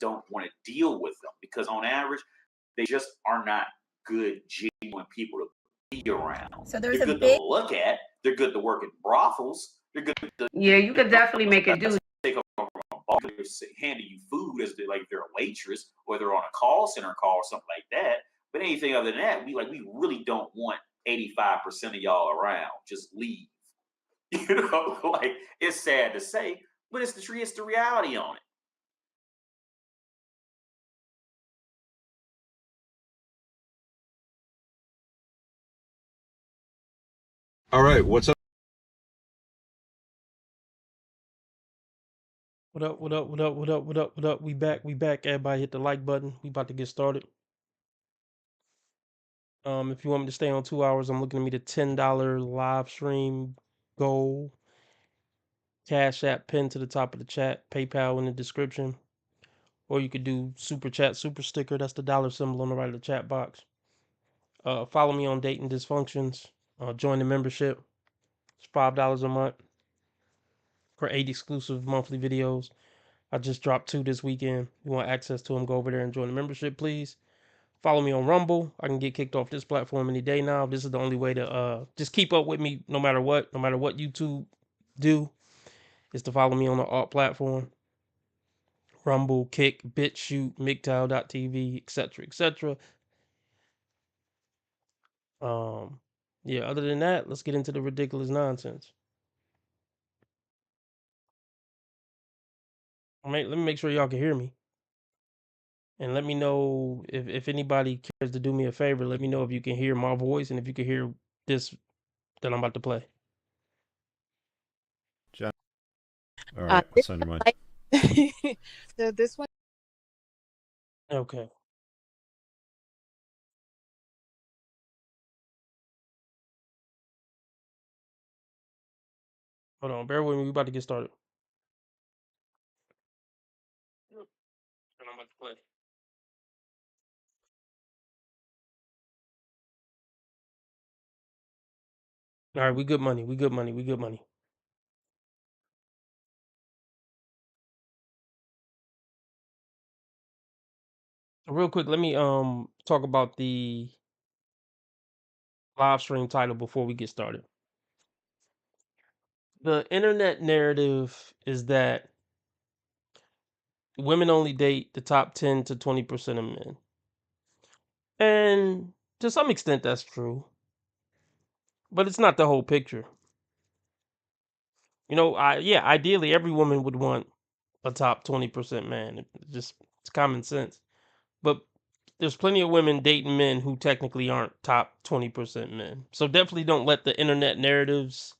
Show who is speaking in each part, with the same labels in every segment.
Speaker 1: don't want to deal with them because on average, they just are not good, genuine people to be around.
Speaker 2: So there's
Speaker 1: they're
Speaker 2: a
Speaker 1: good
Speaker 2: big
Speaker 1: to look at. They're good to work in brothels. They're good to
Speaker 3: Yeah, you could definitely make it do.
Speaker 1: take over a bar, handing you food as like they're a waitress or they're on a call center call or something like that. But anything other than that, we really don't want 85% of y'all around. Just leave. Like it's sad to say, but it's the reality on it.
Speaker 4: All right, what's up?
Speaker 5: What up, what up, what up, what up, what up, what up? We back. Everybody hit the like button. We about to get started. If you want me to stay on 2 hours, I'm looking to meet a $10 live stream goal. Cash App pinned to the top of the chat, PayPal in the description. Or you could do super chat, super sticker. That's the dollar symbol on the right of the chat box. Follow me on Dating Dysfunctions. Join the membership. It's $5 a month for 8 exclusive monthly videos. I just dropped 2 this weekend. If you want access to them, go over there and join the membership, please. Follow me on Rumble. I can get kicked off this platform any day now. This is the only way to just keep up with me no matter what YouTube do, is to follow me on the alt platform. Rumble, Kick, BitChute, MGTOW.tv, etc., etc. Yeah, other than that, let's get into the ridiculous nonsense. Let me make sure y'all can hear me. And let me know if anybody cares to do me a favor. Let me know if you can hear my voice and if you can hear this that I'm about to play.
Speaker 4: John. All right, what's on your mind?
Speaker 6: So this one.
Speaker 5: Okay. Hold on, bear with me. We about to get started. And I'm about to play. All right, we good money. We good money. We good money. Real quick, let me talk about the live stream title before we get started. The internet narrative is that women only date the top 10 to 20% of men. And to some extent that's true. But it's not the whole picture. You know, ideally every woman would want a top 20% man. It's common sense. But there's plenty of women dating men who technically aren't top 20% men. So definitely don't let the internet narratives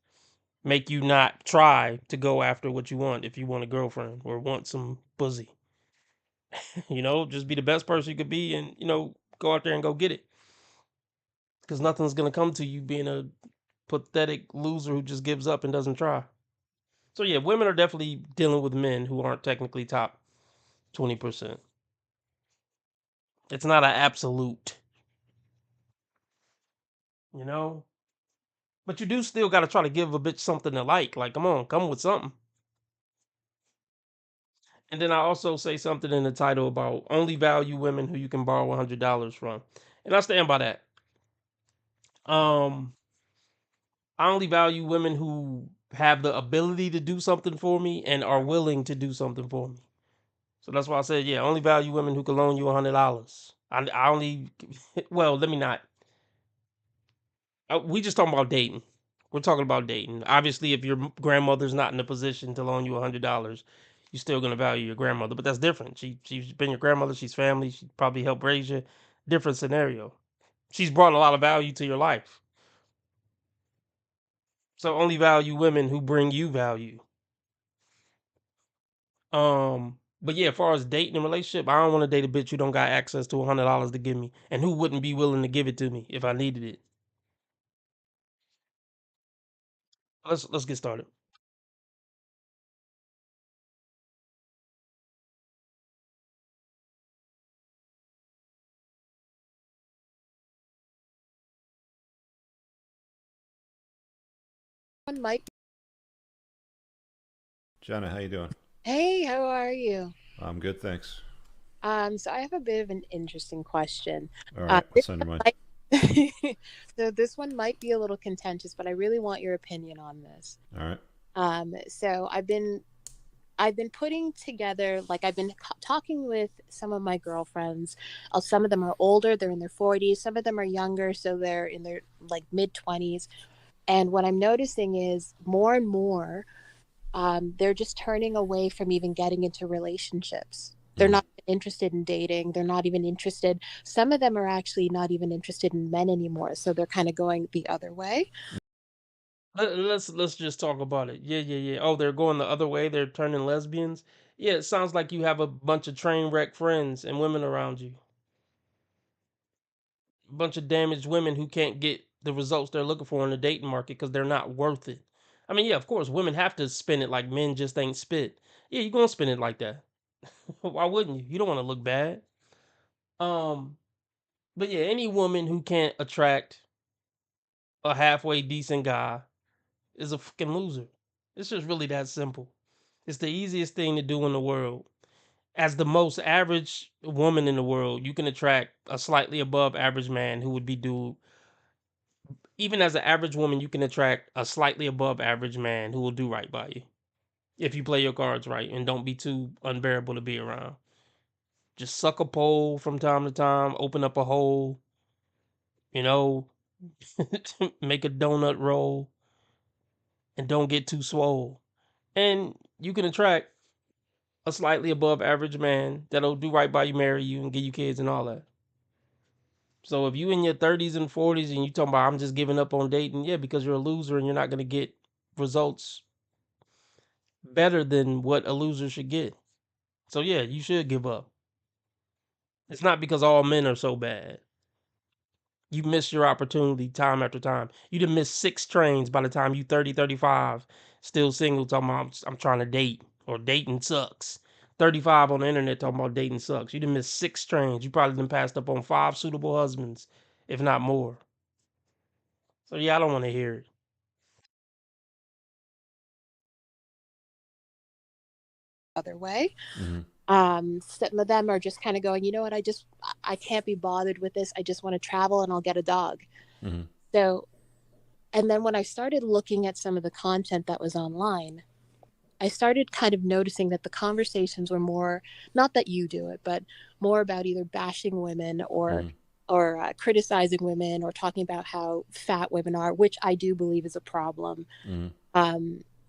Speaker 5: make you not try to go after what you want if you want a girlfriend or want some pussy. Just be the best person you could be and, go out there and go get it. Because nothing's going to come to you being a pathetic loser who just gives up and doesn't try. So yeah, women are definitely dealing with men who aren't technically top 20%. It's not an absolute, you know? But you do still got to try to give a bitch something to like. Like, come on, come with something. And then I also say something in the title about only value women who you can borrow $100 from. And I stand by that. I only value women who have the ability to do something for me and are willing to do something for me. So that's why I said, yeah, I only value women who can loan you $100. I only, well, let me not. We just talking about dating. We're talking about dating. Obviously, if your grandmother's not in a position to loan you $100, you're still gonna value your grandmother. But that's different. She's been your grandmother. She's family. She probably helped raise you. Different scenario. She's brought a lot of value to your life. So only value women who bring you value. But yeah, as far as dating and relationship, I don't want to date a bitch who don't got access to $100 to give me and who wouldn't be willing to give it to me if I needed it. Let's get started.
Speaker 6: One mic.
Speaker 4: Jenna, how you doing?
Speaker 6: Hey, how are you?
Speaker 4: I'm good, thanks.
Speaker 6: So I have a bit of an interesting question.
Speaker 4: All right,
Speaker 6: This
Speaker 4: what's on your mind?
Speaker 6: so this one might be a little contentious, but I really want your opinion on this.
Speaker 4: All right.
Speaker 6: So I've been putting together, like I've been talking with some of my girlfriends. Some of them are older, they're in their 40s. Some of them are younger, so they're in their like mid 20s. And what I'm noticing is more and more, they're just turning away from even getting into relationships. They're not interested in dating. They're not even interested. Some of them are actually not even interested in men anymore. So they're kind of going the other way.
Speaker 5: Let's just talk about it. Yeah. Oh, they're going the other way. They're turning lesbians. Yeah, it sounds like you have a bunch of train wreck friends and women around you. A bunch of damaged women who can't get the results they're looking for in the dating market because they're not worth it. I mean, yeah, of course, women have to spin it like men just ain't spit. Yeah, you're gonna spin it like that. Why wouldn't you? You don't want to look bad. Um, but yeah, any woman who can't attract a halfway decent guy is a fucking loser. It's just really that simple. It's the easiest thing to do in the world. As the most average woman in the world, you can attract a slightly above average man who would be dude. Even as an average woman, you can attract a slightly above average man who will do right by you. If you play your cards right and don't be too unbearable to be around. Just suck a pole from time to time, open up a hole, you know, make a donut roll, and don't get too swole. And you can attract a slightly above average man that'll do right by you, marry you, and give you kids and all that. So if you in your 30s and 40s and you talking about I'm just giving up on dating, yeah, because you're a loser and you're not gonna get results better than what a loser should get. So yeah, you should give up. It's not because all men are so bad. You miss your opportunity time after time. You done missed 6 trains by the time you 30, 35, still single, talking about I'm trying to date or dating sucks. 35 on the internet talking about dating sucks. You done missed 6 trains. You probably done passed up on 5 suitable husbands, if not more. So yeah, I don't want to hear it.
Speaker 6: Other way.
Speaker 4: Mm-hmm.
Speaker 6: Some of them are just kind of going, you know what, I can't be bothered with this. I just want to travel and I'll get a dog.
Speaker 4: Mm-hmm.
Speaker 6: So, and then when I started looking at some of the content that was online, I started kind of noticing that the conversations were more, not that you do it, but more about either bashing women or criticizing women or talking about how fat women are, which I do believe is a problem.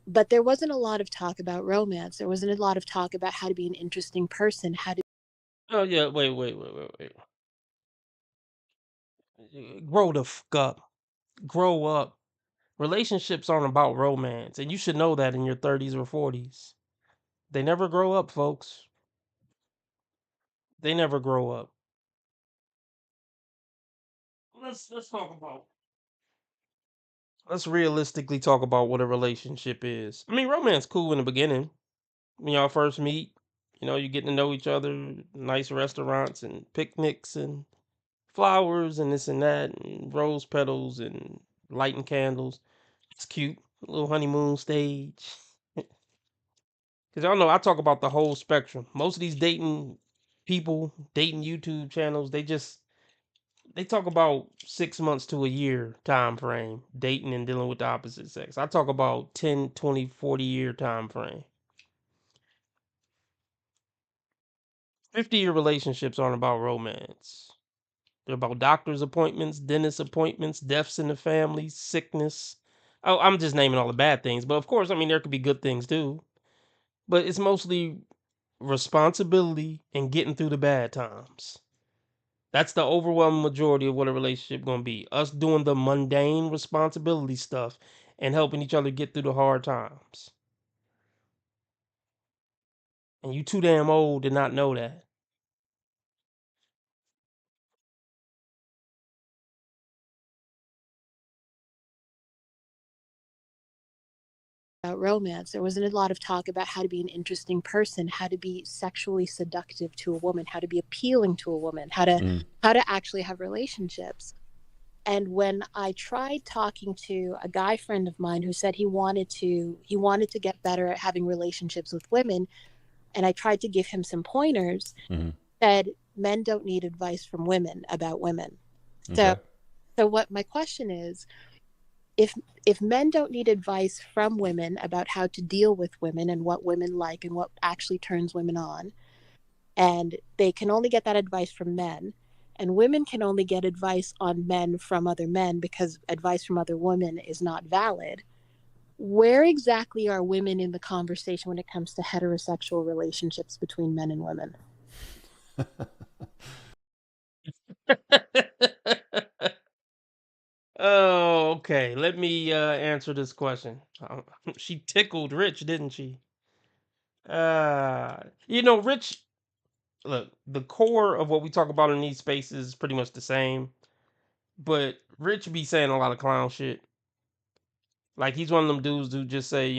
Speaker 6: But there wasn't a lot of talk about romance. There wasn't a lot of talk about how to be an interesting person, how to.
Speaker 5: Oh yeah, wait. Grow the fuck up. Grow up. Relationships aren't about romance, and you should know that in your 30s or 40s. They never grow up, folks. They never grow up. Let's talk about let's realistically talk about what a relationship is. I mean, romance cool in the beginning. When y'all first meet, you're getting to know each other, nice restaurants and picnics and flowers and this and that and rose petals and lighting candles. It's cute. A little honeymoon stage. Cause y'all know I talk about the whole spectrum. Most of these dating people, dating YouTube channels, they talk about 6 months to a year time frame dating and dealing with the opposite sex. I talk about 10, 20, 40 year time frame. 50-year relationships aren't about romance. They're about doctor's appointments, dentist appointments, deaths in the family, sickness. Oh, I'm just naming all the bad things, but of course, I mean there could be good things too. But it's mostly responsibility and getting through the bad times. That's the overwhelming majority of what a relationship gonna be. Us doing the mundane responsibility stuff and helping each other get through the hard times. And you too damn old to not know that.
Speaker 6: About romance. There wasn't a lot of talk about how to be an interesting person, how to be sexually seductive to a woman, how to be appealing to a woman, how to actually have relationships. And when I tried talking to a guy friend of mine who said he wanted to get better at having relationships with women, and I tried to give him some pointers, said men don't need advice from women about women.
Speaker 4: Okay.
Speaker 6: So what my question is, if men don't need advice from women about how to deal with women and what women like and what actually turns women on, and they can only get that advice from men, and women can only get advice on men from other men because advice from other women is not valid, where exactly are women in the conversation when it comes to heterosexual relationships between men and women?
Speaker 5: Oh, okay. Let me answer this question. She tickled Rich, didn't she? Rich. Look, the core of what we talk about in these spaces is pretty much the same, but Rich be saying a lot of clown shit. Like he's one of them dudes who just say,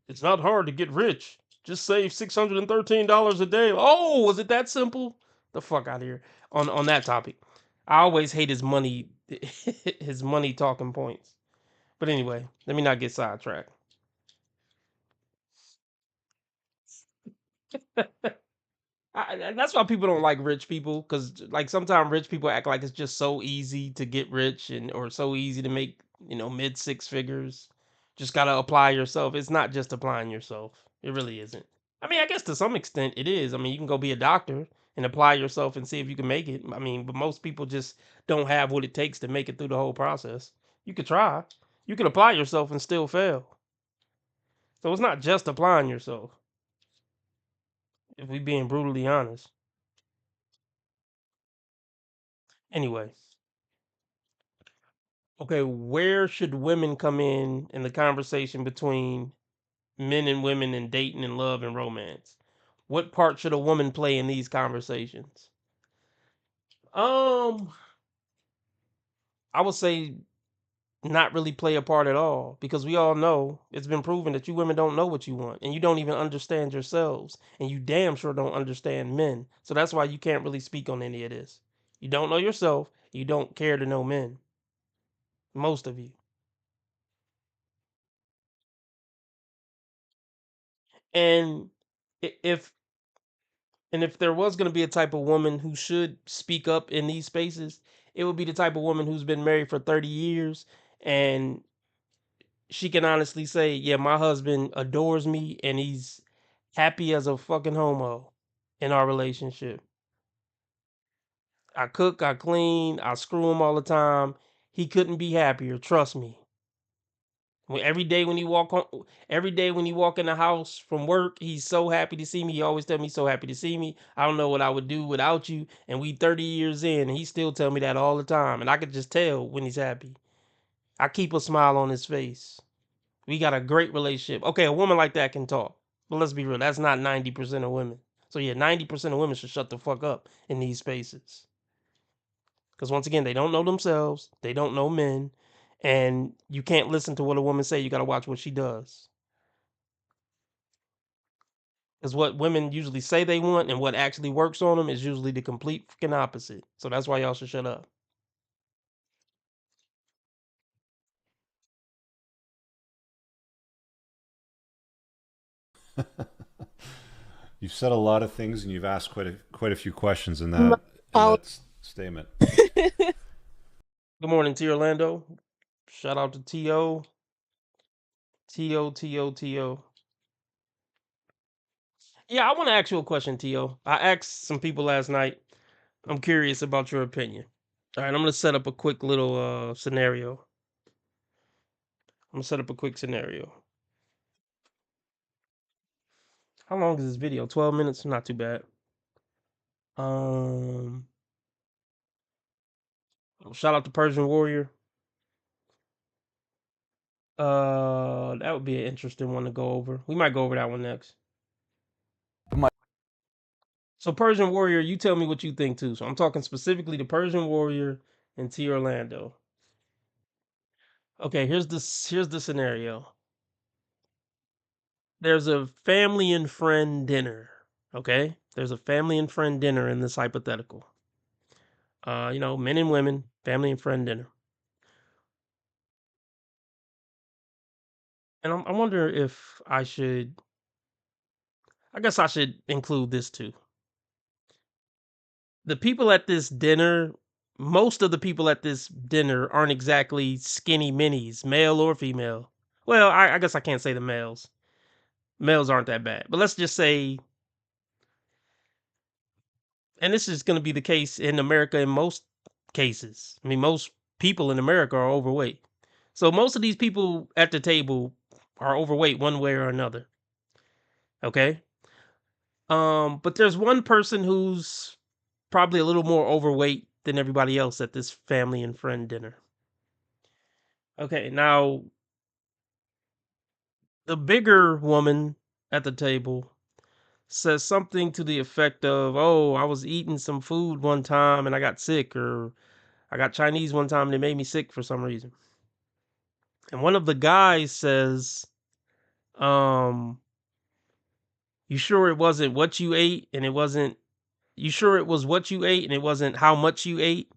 Speaker 5: it's not hard to get rich. Just save $613 a day. Oh, was it that simple? The fuck out of here. On that topic. I always hate his money his money talking points. But anyway, let me not get sidetracked. That's why people don't like rich people, because like sometimes rich people act like it's just so easy to get rich and or so easy to make mid six figures. Just gotta apply yourself. It's not just applying yourself. It really isn't. I mean, I guess to some extent it is. I mean, you can go be a doctor and apply yourself and see if you can make it. I mean, but most people just don't have what it takes to make it through the whole process. You could try. You could apply yourself and still fail. So it's not just applying yourself. If we being brutally honest. Anyway, okay, where should women come in the conversation between men and women and dating and love and romance? What part should a woman play in these conversations? Um, I would say not really play a part at all, because we all know it's been proven that you women don't know what you want and you don't even understand yourselves, and you damn sure don't understand men. So that's why you can't really speak on any of this. You don't know yourself, you don't care to know men. Most of you. And if if there was going to be a type of woman who should speak up in these spaces, it would be the type of woman who's been married for 30 years and she can honestly say, yeah, my husband adores me and he's happy as a fucking homo in our relationship. I cook, I clean, I screw him all the time. He couldn't be happier, trust me. Every day when he walk home, every day when he walk in the house from work, he's so happy to see me. He always tell me, so happy to see me. I don't know what I would do without you. And we 30 years in, and he still tell me that all the time. And I could just tell when he's happy. I keep a smile on his face. We got a great relationship. Okay, a woman like that can talk. But let's be real, that's not 90% of women. So yeah, 90% of women should shut the fuck up in these spaces. Because once again, they don't know themselves, they don't know men, and you can't listen to what a woman say. You got to watch what she does. Because what women usually say they want and what actually works on them is usually the complete fucking opposite. So that's why y'all should shut up.
Speaker 4: You've said a lot of things, and you've asked quite a few questions in
Speaker 6: My
Speaker 4: that statement.
Speaker 6: apologies.
Speaker 5: Good morning, T Orlando. Shout out to T.O. T.O. T.O. T.O. Yeah, I want to ask you a question, T.O. I asked some people last night. I'm curious about your opinion. All right, I'm going to set up a quick little scenario. I'm going to set up a quick scenario. How long is this video? 12 minutes? Not too bad. Um, Shout out to Persian Warrior. That would be an interesting one to go over. We might go over that one next. So Persian Warrior, you tell me what you think too. So I'm talking specifically to Persian Warrior and T Orlando. Okay, here's the scenario. There's a family and friend dinner. Okay? There's a family and friend dinner in this hypothetical. Men and women, family and friend dinner. And I wonder if I guess I should include this too. the people at this dinner, most of the people at this dinner aren't exactly skinny minis, male or female. Well, I guess I can't say the males. Males aren't that bad, but let's just say, and this is going to be the case in America in most cases. I mean, most people in America are overweight. So most of these people at the table are overweight one way or another. Okay? But there's one person who's probably a little more overweight than everybody else at this family and friend dinner. Okay, now the bigger woman at the table says something to the effect of, "Oh, I was eating some food one time and I got sick," or "I got Chinese one time and it made me sick for some reason." And one of the guys says, um, "You sure it wasn't what you ate and it wasn't you sure it was what you ate and it wasn't how much you ate?"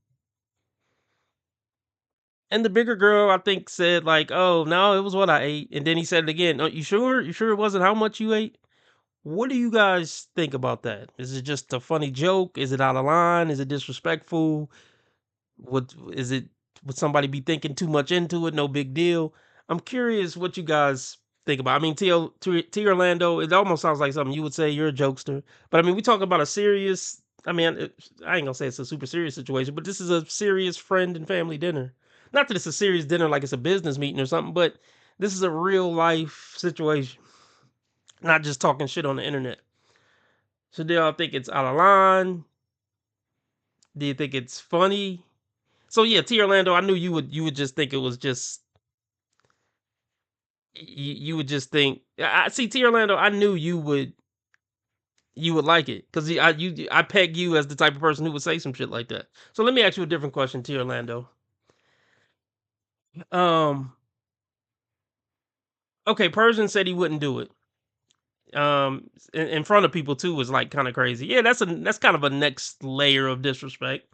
Speaker 5: And the bigger girl, I think, said like, "Oh, no, it was what I ate." And then he said it again, "Oh, you sure? You sure it wasn't how much you ate?" What do you guys think about that? Is it just a funny joke? Is it out of line? Is it disrespectful? Is it would somebody be thinking too much into it? No big deal. I'm curious what you guys think about. I mean, T Orlando, it almost sounds like something you would say. You're a jokester, but I mean, we talk about a serious. I mean, I ain't gonna say it's a super serious situation, but this is a serious friend and family dinner. Not that it's a serious dinner like it's a business meeting or something, but this is a real life situation. Not just talking shit on the internet. So do y'all think it's out of line? Do you think it's funny? So yeah, T Orlando, I knew you would just think it was just you would just think I see T Orlando, I knew you would like it because I peg you as the type of person who would say some shit like that. So let me ask you a different question, T Orlando. Um, okay, Persian said he wouldn't do it. In front of people too was like kind of crazy. Yeah, that's kind of a next layer of disrespect.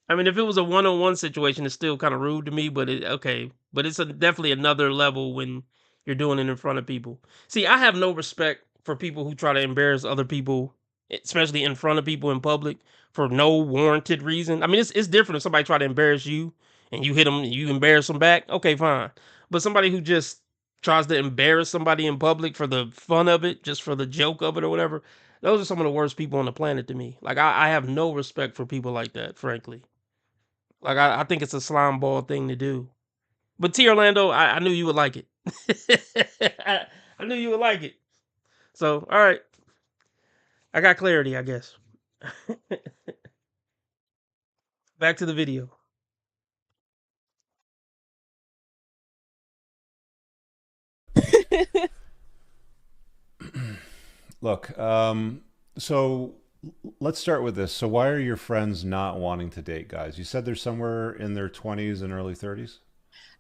Speaker 5: I mean, if it was a one-on-one situation, it's still kind of rude to me, but okay. But it's definitely another level when you're doing it in front of people. See, I have no respect for people who try to embarrass other people, especially in front of people in public for no warranted reason. I mean, it's different if somebody try to embarrass you and you hit them, you embarrass them back. Okay, fine. But somebody who just tries to embarrass somebody in public for the fun of it, just for the joke of it or whatever, those are some of the worst people on the planet to me. Like I have no respect for people like that, frankly. Like I think it's a slime ball thing to do. But T Orlando, I knew you would like it. I knew you would like it. So all right, I got clarity, I guess. Back to the video.
Speaker 4: Look, so let's start with this. So why are your friends not wanting to date guys? You said they're somewhere in their 20s and early 30s?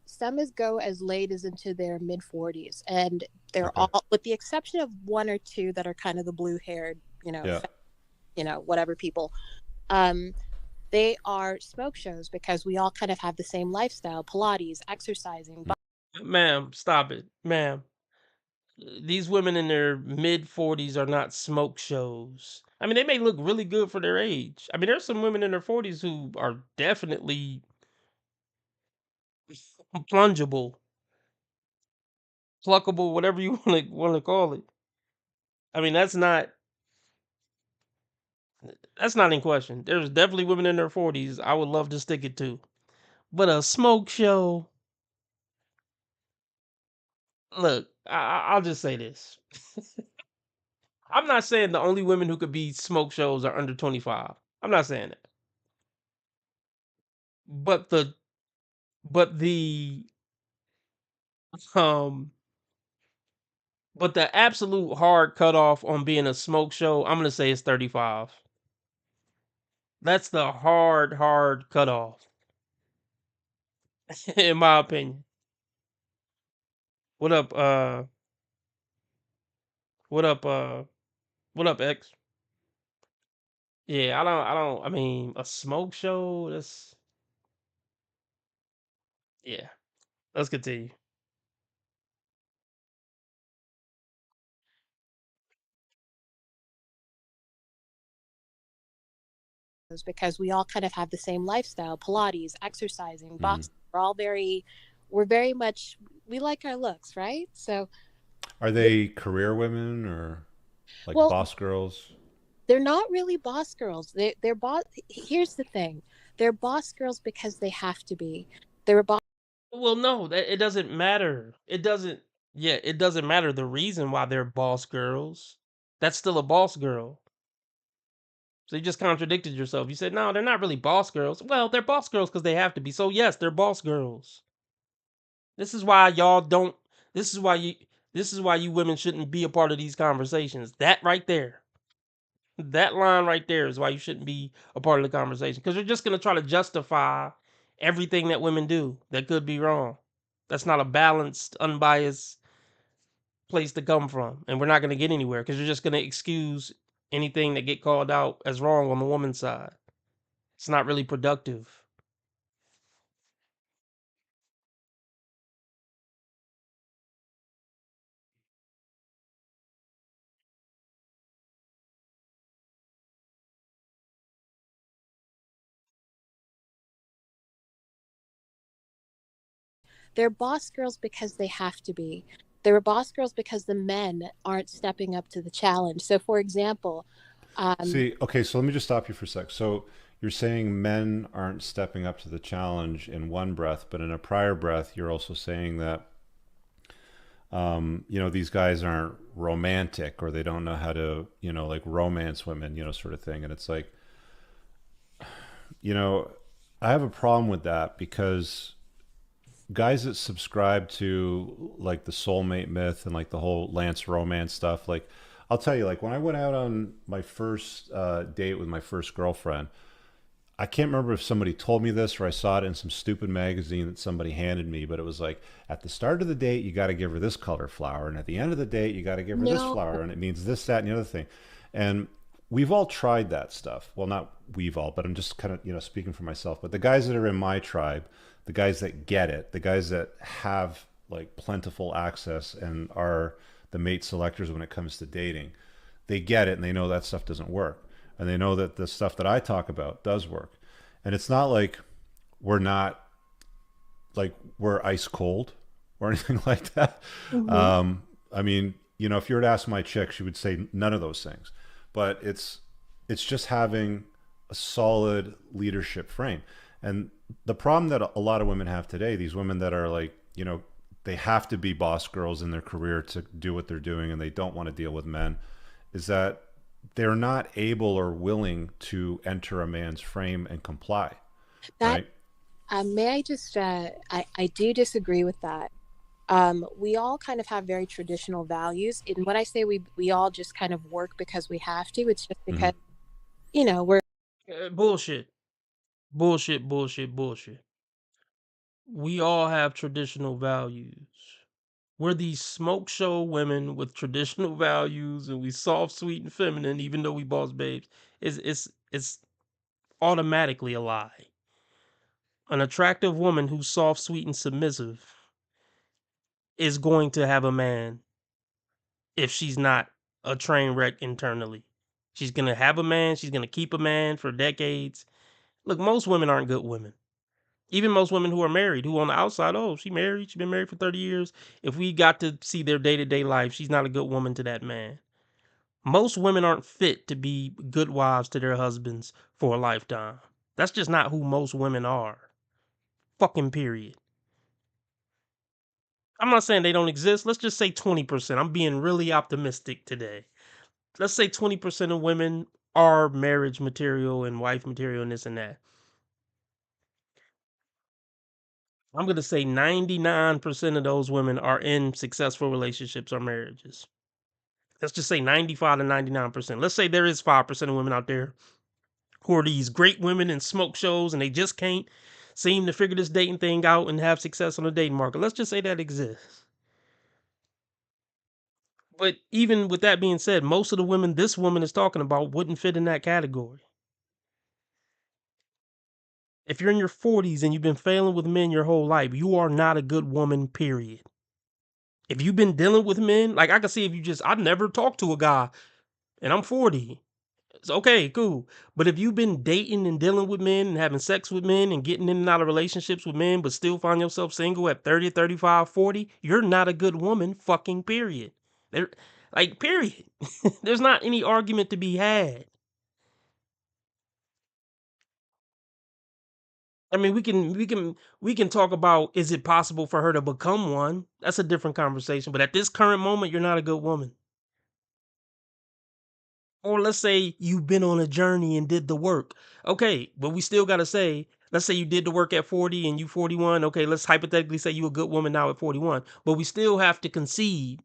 Speaker 6: Some is go as late as into their mid 40s, and they're
Speaker 4: Okay.
Speaker 6: all, with the exception of one or two that are kind of the blue haired,
Speaker 4: Yeah.
Speaker 6: whatever people. Um, they are smoke shows because we all kind of have the same lifestyle: Pilates, exercising.
Speaker 5: Ma'am, stop it. Ma'am. These women in their mid 40s are not smoke shows. I mean, they may look really good for their age. I mean, there's some women in their 40s who are definitely plungeable, pluckable, whatever you want to call it. I mean, that's not in question. There's definitely women in their 40s I would love to stick it to. But a smoke show, look, I'll just say this. I'm not saying the only women who could be smoke shows are under 25. I'm not saying that. But the um but the absolute hard cutoff on being a smoke show, I'm gonna say it's 35. That's the hard cutoff, in my opinion. What up, what up, what up, X? Yeah, I mean, a smoke show, that's yeah. Let's continue.
Speaker 6: because we all kind of have the same lifestyle: Pilates, exercising,
Speaker 4: Mhm.
Speaker 6: boxing. We're very much, we like our looks, right? So,
Speaker 4: Are they career women or like
Speaker 6: well,
Speaker 4: boss girls?
Speaker 6: they're not really boss girls. They're boss. Here's the thing: they're boss girls because they have to be. They're a boss.
Speaker 5: Well, no, that it doesn't matter. It doesn't. Yeah, it doesn't matter the reason why they're boss girls. That's still a boss girl. So you just contradicted yourself. You said no, they're not really boss girls. Well, they're boss girls because they have to be. So yes, they're boss girls. This is why y'all don't. This is why you. This is why you women shouldn't be a part of these conversations. That right there. That line right there is why you shouldn't be a part of the conversation, because you're just going to try to justify everything that women do that could be wrong. That's not a balanced, unbiased place to come from, and we're not going to get anywhere because you're just going to excuse anything that get called out as wrong on the woman's side. It's not really productive.
Speaker 6: They're boss girls because they have to be. They're boss girls because the men aren't stepping up to the challenge. So, for example, um,
Speaker 4: See, okay, so let me just stop you for a sec. So you're saying men aren't stepping up to the challenge in one breath, but in a prior breath, you're also saying that these guys aren't romantic or they don't know how to, like romance women, sort of thing. And it's like, you know, I have a problem with that because guys that subscribe to like the soulmate myth and like the whole Lance romance stuff, like I'll tell you, like when I went out on my first date with my first girlfriend, I can't remember if somebody told me this or I saw it in some stupid magazine that somebody handed me, but it was like at the start of the date, you got to give her this color flower. And at the end of the date, you got to give her this
Speaker 6: no,
Speaker 4: flower. And it means this, that, and the other thing. And we've all tried that stuff. Well, not we've all, but I'm just kind of, speaking for myself. But the guys that are in my tribe, the guys that get it, the guys that have like plentiful access and are the mate selectors when it comes to dating, they get it and they know that stuff doesn't work. And they know that the stuff that I talk about does work. And it's not like we're not like we're ice cold or anything like that.
Speaker 6: mhm.
Speaker 4: I mean, if you were to ask my chick, she would say none of those things. But it's just having a solid leadership frame. And the problem that a lot of women have today, these women that are like, they have to be boss girls in their career to do what they're doing and they don't want to deal with men, is that they're not able or willing to enter a man's frame and comply,
Speaker 6: That
Speaker 4: right?
Speaker 6: may I just I do disagree with that. We all kind of have very traditional values, and when I say we all just kind of work because we have to, it's just
Speaker 4: Hmm.
Speaker 6: because we're
Speaker 5: Bullshit. Bullshit, bullshit, bullshit. We all have traditional values. We're these smoke show women with traditional values, and we soft, sweet, and feminine, even though we boss babes. It's automatically a lie. An attractive woman who's soft, sweet, and submissive is going to have a man if she's not a train wreck internally. She's gonna have a man, she's gonna keep a man for decades. Look, most women aren't good women. Even most women who are married, who on the outside, oh, she married, she been married for 30 years. If we got to see their day-to-day life, she's not a good woman to that man. Most women aren't fit to be good wives to their husbands for a lifetime. That's just not who most women are. Fucking period. I'm not saying they don't exist. Let's just say 20%. I'm being really optimistic today. Let's say 20% of women are marriage material and wife material and this and that. I'm going to say 99% of those women are in successful relationships or marriages. Let's just say 95 to 99%. Let's say there is 5% of women out there who are these great women in smoke shows and they just can't seem to figure this dating thing out and have success on the dating market. Let's just say that exists. But even with that being said, most of the women this woman is talking about wouldn't fit in that category. If you're in your 40s and you've been failing with men your whole life, you are not a good woman, period. If you've been dealing with men, like I can see if you just, I never talked to a guy and I'm 40. It's okay, cool. But if you've been dating and dealing with men and having sex with men and getting in and out of relationships with men, but still find yourself single at 30, 35, 40, you're not a good woman, fucking period. There, like, period. There's not any argument to be had. I mean, we can talk about, is it possible for her to become one? That's a different conversation. But at this current moment, you're not a good woman. Or let's say you've been on a journey and did the work. Okay, but we still gotta say, let's say you did the work at 40 and you 41. Okay, let's hypothetically say you a good woman now at 41. But we still have to concede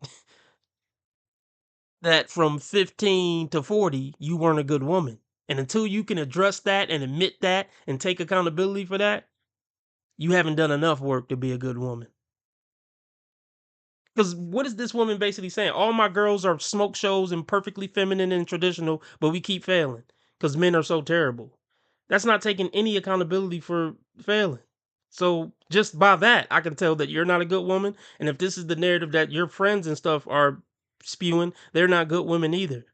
Speaker 5: that from 15 to 40, you weren't a good woman. And until you can address that and admit that and take accountability for that, you haven't done enough work to be a good woman. Because what is this woman basically saying? All my girls are smoke shows and perfectly feminine and traditional, but we keep failing because men are so terrible. That's not taking any accountability for failing. So just by that, I can tell that you're not a good woman. And if this is the narrative that your friends and stuff are spewing, they're not good women either.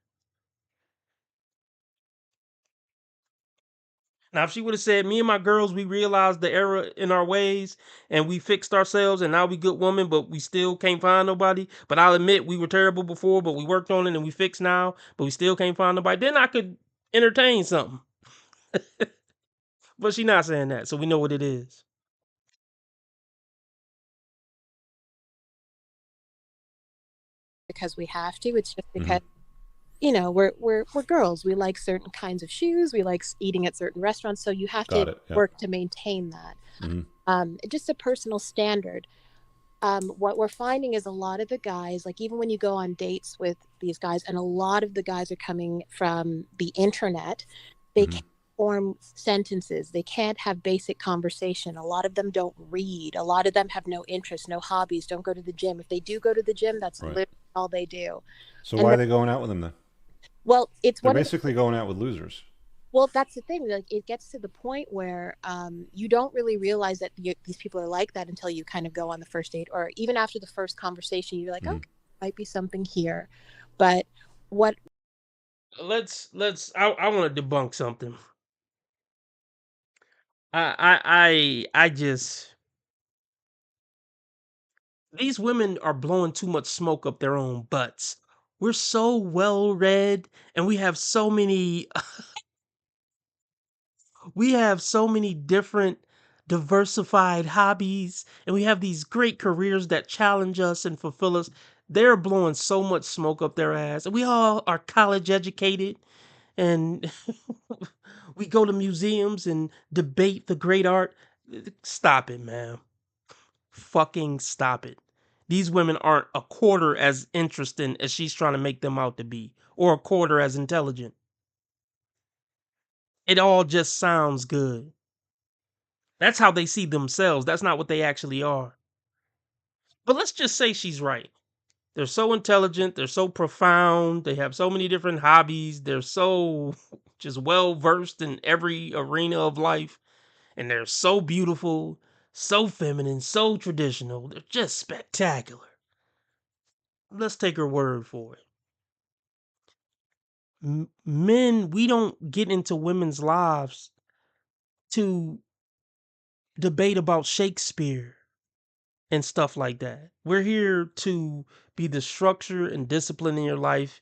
Speaker 5: Now, if she would have said, "Me and my girls, we realized the error in our ways and we fixed ourselves and now we good woman, but we still can't find nobody. But I'll admit we were terrible before, but we worked on it and we fixed now, but we still can't find nobody," then I could entertain something. But she not saying that, so we know what it is.
Speaker 6: Because we have to. It's just
Speaker 4: Mhm.
Speaker 6: because you know we're girls. We like certain kinds of shoes. We like eating at certain restaurants. So you have
Speaker 4: Got
Speaker 6: to
Speaker 4: it. Yeah.
Speaker 6: work to maintain that.
Speaker 4: Mhm.
Speaker 6: Just a personal standard. What we're finding is a lot of the guys, like even when you go on dates with these guys, and a lot of the guys are coming from the internet, they
Speaker 4: Mhm.
Speaker 6: can't form sentences. They can't have basic conversation. A lot of them don't read. A lot of them have no interest, no hobbies, don't go to the gym. If they do go to the gym, that's
Speaker 4: Right.
Speaker 6: literally all they do.
Speaker 4: So
Speaker 6: And
Speaker 4: why
Speaker 6: the,
Speaker 4: are they going out with them then?
Speaker 6: well, it's
Speaker 4: They're
Speaker 6: one of the
Speaker 4: basically going out with losers.
Speaker 6: well, that's the thing. Like, it gets to the point where you don't really realize that these people are like that until you kind of go on the first date, or even after the first conversation, you're like,
Speaker 4: Mhm.
Speaker 6: okay, might be something here. But what
Speaker 5: I want to debunk something. I just, these women are blowing too much smoke up their own butts. We're so well read and we have so many different diversified hobbies and we have these great careers that challenge us and fulfill us. They're blowing so much smoke up their ass. We all are college educated and we go to museums and debate the great art. Stop it, man. Fucking stop it. These women aren't a quarter as interesting as she's trying to make them out to be, or a quarter as intelligent. It all just sounds good. That's how they see themselves. That's not what they actually are. But let's just say she's right. They're so intelligent, they're so profound, they have so many different hobbies, they're so just well versed in every arena of life, and they're so beautiful, so feminine, so traditional. They're just spectacular. Let's take her word for it. Men, we don't get into women's lives to debate about Shakespeare and stuff like that. We're here to be the structure and discipline in your life,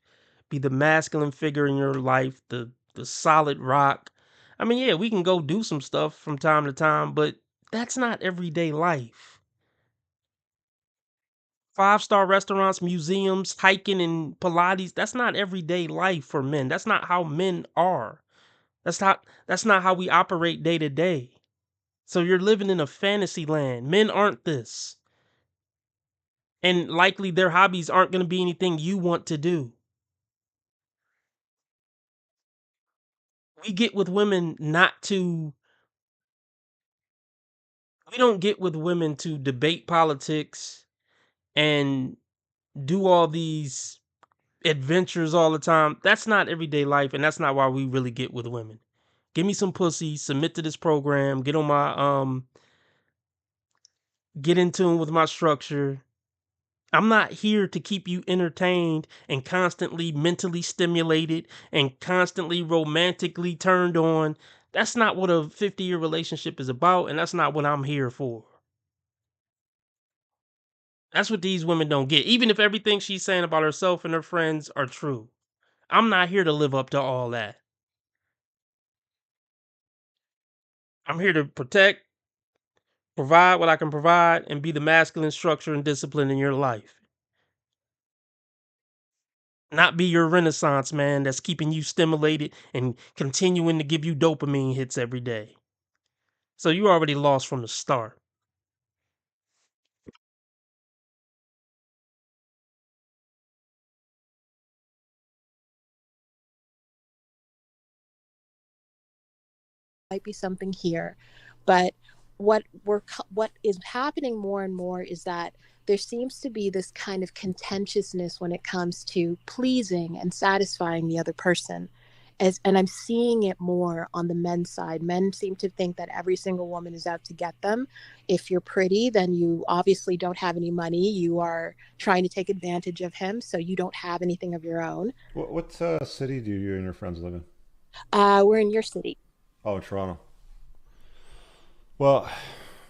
Speaker 5: be the masculine figure in your life, the solid rock. I mean, yeah, we can go do some stuff from time to time, but that's not everyday life. Five-star restaurants, museums, hiking and Pilates, that's not everyday life for men. That's not how men are. That's not how we operate day to day. So you're living in a fantasy land. Men aren't this. And likely their hobbies aren't going to be anything you want to do. We get with women not to we don't get with women to debate politics and do all these adventures all the time. That's not everyday life, and that's not why we really get with women. Give me some pussy, submit to this program, get on my get in tune with my structure, I'm not here to keep you entertained and constantly mentally stimulated and constantly romantically turned on. That's not what a 50-year relationship is about, and that's not what I'm here for. That's what these women don't get. Even if everything she's saying about herself and her friends are true, I'm not here to live up to all that. I'm here to protect, provide what I can provide, and be the masculine structure and discipline in your life. Not be your renaissance man that's keeping you stimulated and continuing to give you dopamine hits every day. So you already lost from the start.
Speaker 6: Might be something here, but what is happening more and more is that there seems to be this kind of contentiousness when it comes to pleasing and satisfying the other person. And I'm seeing it more on the men's side. Men seem to think that every single woman is out to get them. If you're pretty, then you obviously don't have any money. You are trying to take advantage of him, so you don't have anything of your own.
Speaker 4: What city do you and your friends live in?
Speaker 6: We're in your city.
Speaker 4: Oh, Toronto. Well,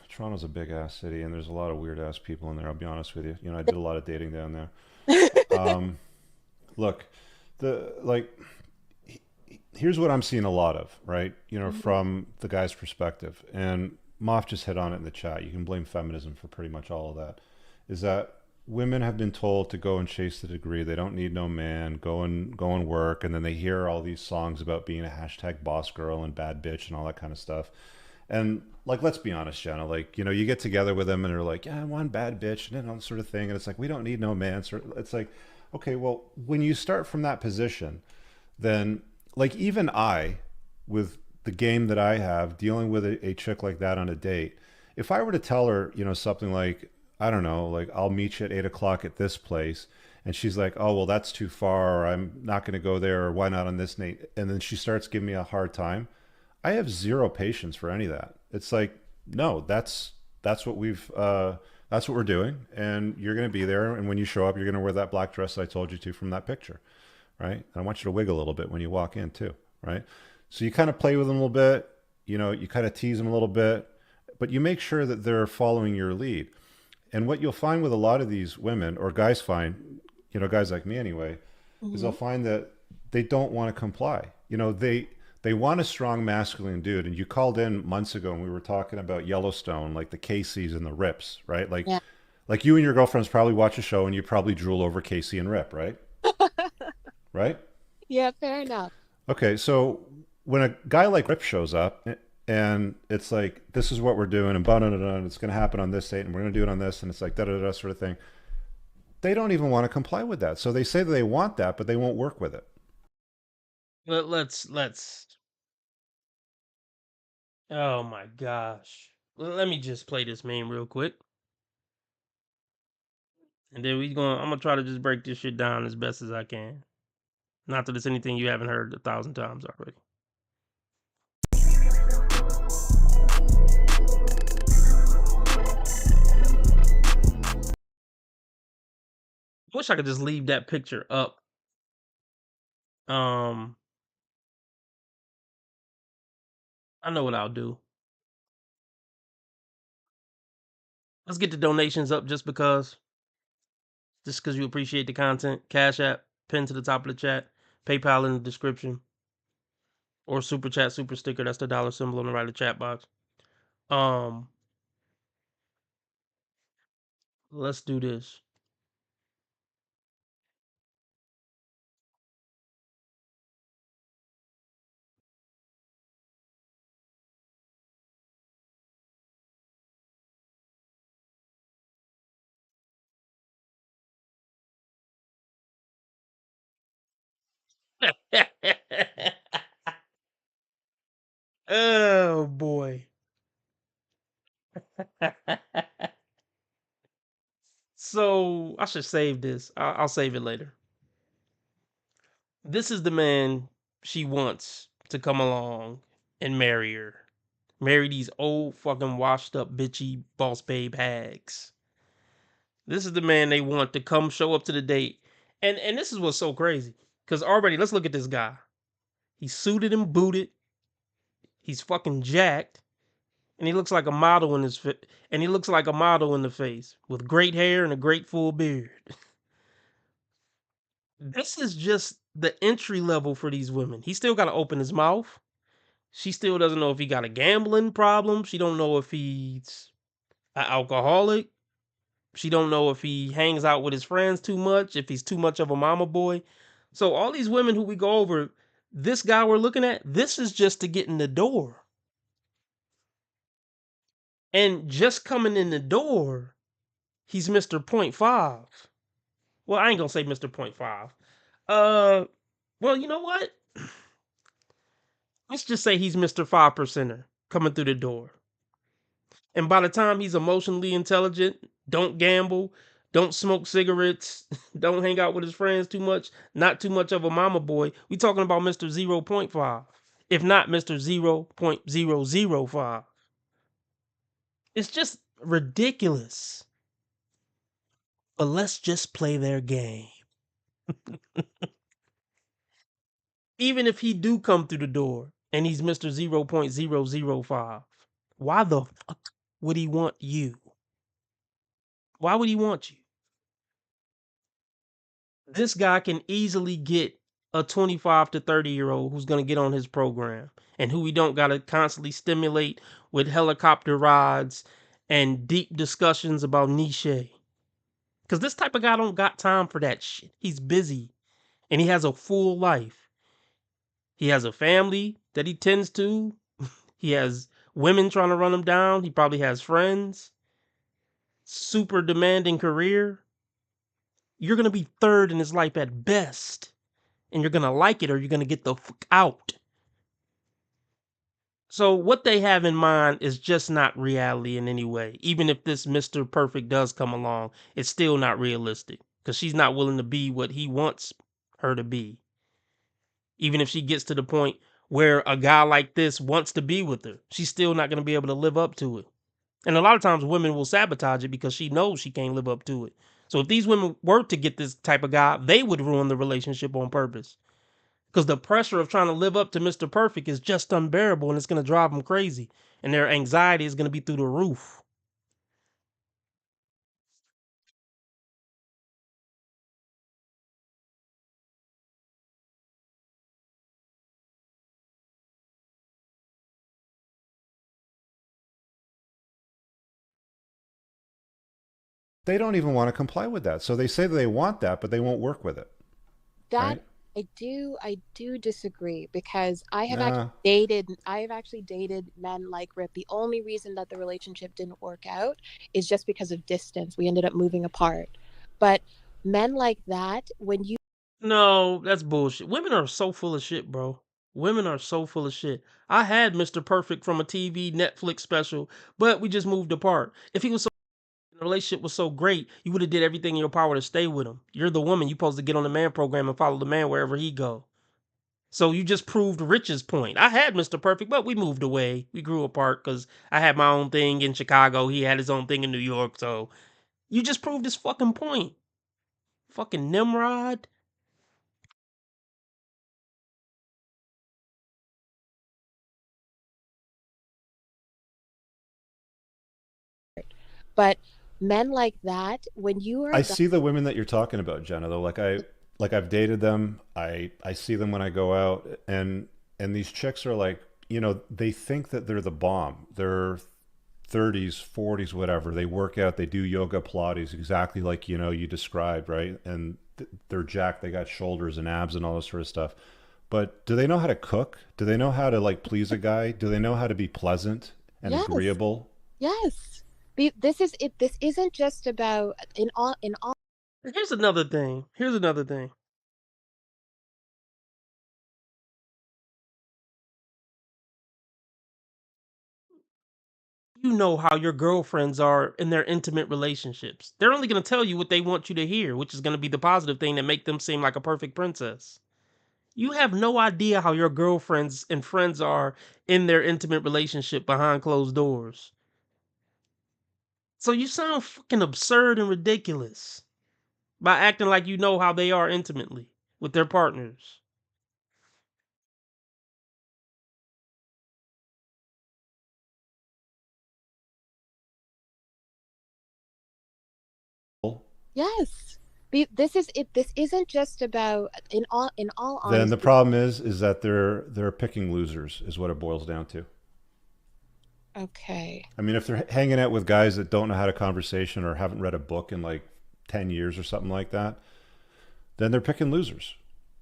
Speaker 4: Toronto's a big ass city, and there's a lot of weird ass people in there. I'll be honest with you. You know, I did a lot of dating down there. Um, Look, the like, here's what I'm seeing a lot of, right? You know, from the guy's perspective, and Moff just hit on it in the chat. You can blame feminism for pretty much all of that. Is that women have been told to go and chase the degree. They don't need no man. Go and work, and then they hear all these songs about being a hashtag boss girl and bad bitch and all that kind of stuff. And like, let's be honest, Jenna. Like, you know, you get together with them, and they're like, "Yeah, I want bad bitch," and all that sort of thing. And it's like, we don't need no man. So it's like, okay, well, when you start from that position, then like even I, with the game that I have, dealing with a chick like that on a date, if I were to tell her, you know, something like, I don't know, like I'll meet you at 8 o'clock at this place, and she's like, oh well, that's too far, or I'm not going to go there, or why not on this date, and then she starts giving me a hard time, I have zero patience for any of that. It's like, no, that's what that's what we're doing, and you're going to be there, and when you show up, you're going to wear that black dress that I told you to from that picture, right? And I want you to wiggle a little bit when you walk in too, right? So you kind of play with them a little bit, you know, you kind of tease them a little bit, but you make sure that they're following your lead. And what you'll find with a lot of these women, or guys find, you know, guys like me anyway, is they'll
Speaker 6: Mhm.
Speaker 4: find that they don't want to comply. You know, they want a strong masculine dude. And you called in months ago and we were talking about Yellowstone, like the Caseys and the Rips, right?
Speaker 6: Yeah.
Speaker 4: Like you and your girlfriends probably watch a show and you probably drool over Casey and Rip, right? Right?
Speaker 6: Yeah, fair enough.
Speaker 4: Okay, so when a guy like Rip shows up and it's like, this is what we're doing, and blah, blah, blah, blah, and it's going to happen on this date, and we're going to do it on this, and it's like da da da sort of thing, they don't even want to comply with that. So they say that they want that, but they won't work with it.
Speaker 5: Let's. Oh my gosh. Let me just play this meme real quick, and then I'm gonna try to just break this shit down as best as I can. Not that it's anything you haven't heard 1,000 times already. Wish I could just leave that picture up. Um, I know what I'll do. Let's get the donations up just because you appreciate the content. Cash App, pinned to the top of the chat. PayPal in the description. Or Super Chat, Super Sticker. That's the dollar symbol on the right of the chat box. Let's do this. Oh boy. So I should save this. I'll save it later. This is the man she wants to come along and marry her. Marry these old fucking washed up bitchy boss babe hags. This is the man they want to come show up to the date. And this is what's so crazy. Because already, let's look at this guy. He's suited and booted. He's fucking jacked. And he looks like a model in his and he looks like a model in the face with great hair and a great full beard. This is just the entry level for these women. He still got to open his mouth. She still doesn't know if he got a gambling problem. She don't know if he's an alcoholic. She don't know if he hangs out with his friends too much, if he's too much of a mama boy. So all these women who we go over, this guy we're looking at, this is just to get in the door. And just coming in the door, he's Mr. 0.5. Well, I ain't gonna say Mr. 0.5. Well, you know what? Let's just say he's Mr. 5%er coming through the door. And by the time he's emotionally intelligent, don't gamble, don't smoke cigarettes, don't hang out with his friends too much, not too much of a mama boy, we talking about Mr. 0.5, if not Mr. 0.005. It's just ridiculous. But let's just play their game. Even if he do come through the door and he's Mr. 0.005, why the fuck would he want you? Why would he want you? This guy can easily get a 25 to 30-year-old who's going to get on his program and who we don't got to constantly stimulate with helicopter rides and deep discussions about niche. Because this type of guy don't got time for that shit. He's busy and he has a full life. He has a family that he tends to. He has women trying to run him down. He probably has friends. Super demanding career. You're going to be third in his life at best. And you're going to like it or you're going to get the fuck out. So what they have in mind is just not reality in any way. Even if this Mr. Perfect does come along, it's still not realistic. Because she's not willing to be what he wants her to be. Even if she gets to the point where a guy like this wants to be with her, she's still not going to be able to live up to it. And a lot of times women will sabotage it because she knows she can't live up to it. So if these women were to get this type of guy, they would ruin the relationship on purpose. Because the pressure of trying to live up to Mr. Perfect is just unbearable and it's going to drive them crazy. And their anxiety is going to be through the roof.
Speaker 4: They don't even want to comply with that. So they say that they want that, but they won't work with it.
Speaker 6: That
Speaker 4: Right?
Speaker 6: I do disagree because I have
Speaker 4: Nah.
Speaker 6: actually dated men like Rip. The only reason that the relationship didn't work out is just because of distance. We ended up moving apart. But men like that, when you
Speaker 5: No, that's bullshit. Women are so full of shit, bro. Women are so full of shit. I had Mr. Perfect from a TV Netflix special, but we just moved apart. If he was so the relationship was so great, you would have did everything in your power to stay with him. You're the woman. You're supposed to get on the man program and follow the man wherever he go. So you just proved Rich's point. I had Mr. Perfect, but we moved away. We grew apart because I had my own thing in Chicago. He had his own thing in New York. So you just proved his fucking point. Fucking Nimrod.
Speaker 6: but men like that, when you are
Speaker 4: I see the women that you're talking about, Jenna, though. I've dated them. I see them when I go out, and these chicks are like, they think that they're the bomb. They're 30s, 40s, whatever. They work out, they do yoga, Pilates, exactly like, you described, right? And they're jacked, they got shoulders and abs and all this sort of stuff. But do they know how to cook? Do they know how to like please a guy? Do they know how to be pleasant and
Speaker 6: yes,
Speaker 4: agreeable?
Speaker 6: yes. This is it. This isn't just about in all.
Speaker 5: Here's another thing. You know how your girlfriends are in their intimate relationships. They're only going to tell you what they want you to hear, which is going to be the positive thing that make them seem like a perfect princess. You have no idea how your girlfriends and friends are in their intimate relationship behind closed doors. So you sound fucking absurd and ridiculous by acting like you know how they are intimately with their partners.
Speaker 6: Yes. This is it. This isn't just about in all
Speaker 4: Then the
Speaker 6: honesty.
Speaker 4: problem is that they're picking losers is what it boils down to.
Speaker 6: Okay.
Speaker 4: I mean, if they're hanging out with guys that don't know how to conversation or haven't read a book in like 10 years or something like that, then they're picking losers,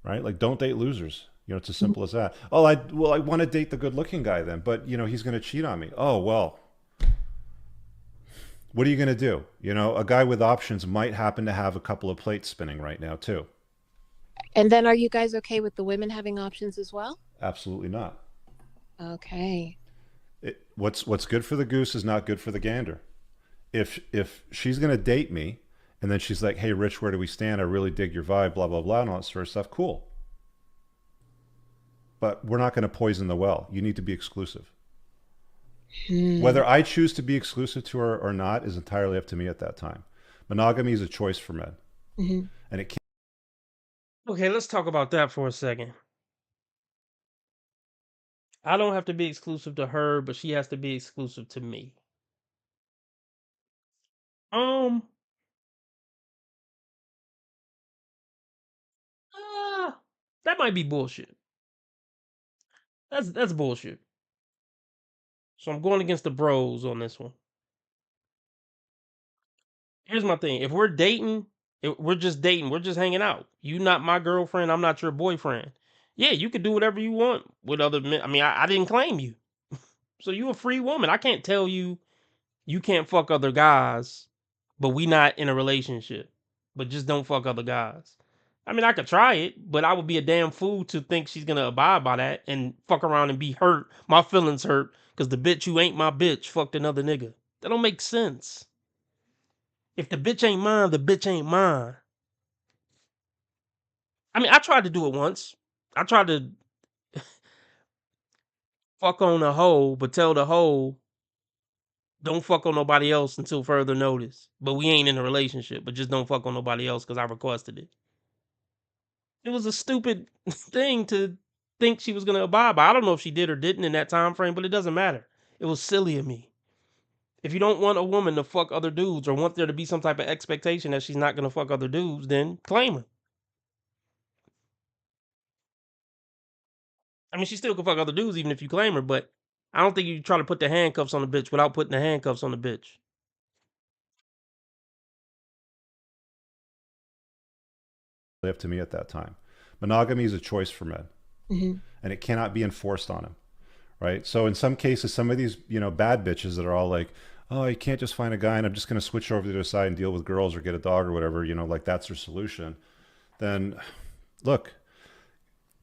Speaker 4: right? Like, don't date losers. You know, it's as simple as that. Oh, I want to date the good-looking guy then, but you know, he's going to cheat on me. Oh, well, what are you going to do? You know, a guy with options might happen to have a couple of plates spinning right now too.
Speaker 6: And then are you guys okay with the women having options as well?
Speaker 4: Absolutely not.
Speaker 6: Okay.
Speaker 4: What's good for the goose is not good for the gander. If she's going to date me and then she's like, "Hey, Rich, where do we stand? I really dig your vibe, blah blah blah," and all that sort of stuff. Cool. But we're not going to poison the well. You need to be exclusive. Whether I choose to be exclusive to her or not is entirely up to me at that time. Monogamy is a choice for men, and it can't.
Speaker 5: Okay, let's talk about that for a second. I don't have to be exclusive to her, but she has to be exclusive to me. Um, uh, that might be bullshit. That's bullshit. So I'm going against the bros on this one. Here's my thing: if we're dating, if we're just dating, we're just hanging out. You not my girlfriend, I'm not your boyfriend. Yeah, you can do whatever you want with other men. I mean, I didn't claim you, so you a free woman. I can't tell you you can't fuck other guys, but we not in a relationship. But just don't fuck other guys. I mean, I could try it, but I would be a damn fool to think she's gonna abide by that and fuck around and be hurt, my feelings hurt, because the bitch who ain't my bitch fucked another nigga. That don't make sense. If the bitch ain't mine, the bitch ain't mine. I mean, I tried to do it once. I tried to fuck on a hoe, but tell the hoe don't fuck on nobody else until further notice. But we ain't in a relationship, but just don't fuck on nobody else because I requested it. It was a stupid thing to think she was gonna abide by. I don't know if she did or didn't in that time frame, but it doesn't matter. It was silly of me. If you don't want a woman to fuck other dudes or want there to be some type of expectation that she's not gonna fuck other dudes, then claim her. I mean, she still can fuck other dudes even if you claim her, but I don't think you try to put the handcuffs on the bitch without putting the handcuffs on the bitch.
Speaker 4: Up to me at that time. Monogamy is a choice for men, and it cannot be enforced on them, right? So in some cases, some of these, you know, bad bitches that are all like, "Oh, you can't just find a guy and I'm just going to switch over to the other side and deal with girls or get a dog or whatever," you know, like that's their solution. Then, look,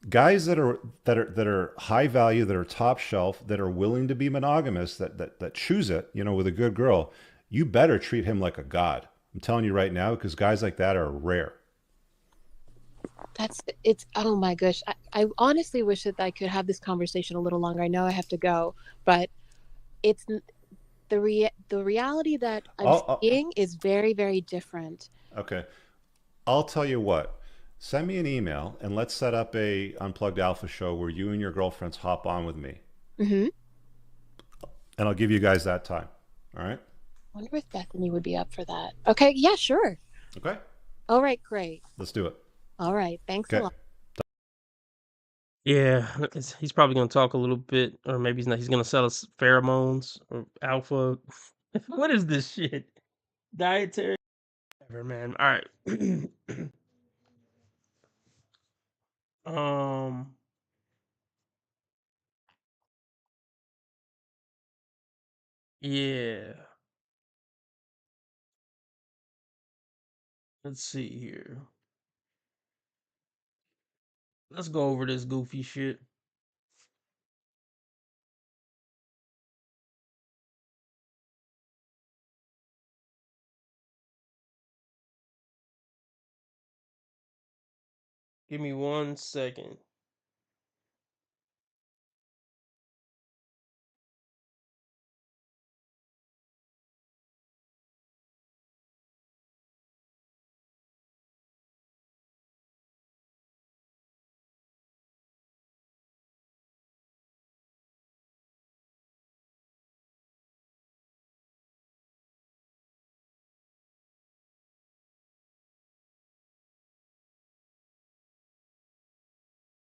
Speaker 4: guys that are high value, that are top shelf, that are willing to be monogamous, that choose it, you know, with a good girl, you better treat him like a god. I'm telling you right now, because guys like that are rare.
Speaker 6: It's oh my gosh. I honestly wish that I could have this conversation a little longer. I know I have to go, but it's the reality that I'm seeing is very, very different.
Speaker 4: Okay. I'll tell you what. Send me an email and let's set up a Unplugged Alpha show where you and your girlfriends hop on with me.
Speaker 6: Mm-hmm.
Speaker 4: And I'll give you guys that time. All right?
Speaker 6: I wonder if Bethany would be up for that. Okay, yeah, sure.
Speaker 4: Okay.
Speaker 6: All right, great.
Speaker 4: Let's do it.
Speaker 6: All right, thanks a lot.
Speaker 5: Yeah, he's probably gonna talk a little bit, or maybe he's not. He's gonna sell us pheromones or alpha. What is this shit? Dietary. Whatever, man. All right. um. Yeah. Let's see here. Let's go over this goofy shit. Give me 1 second.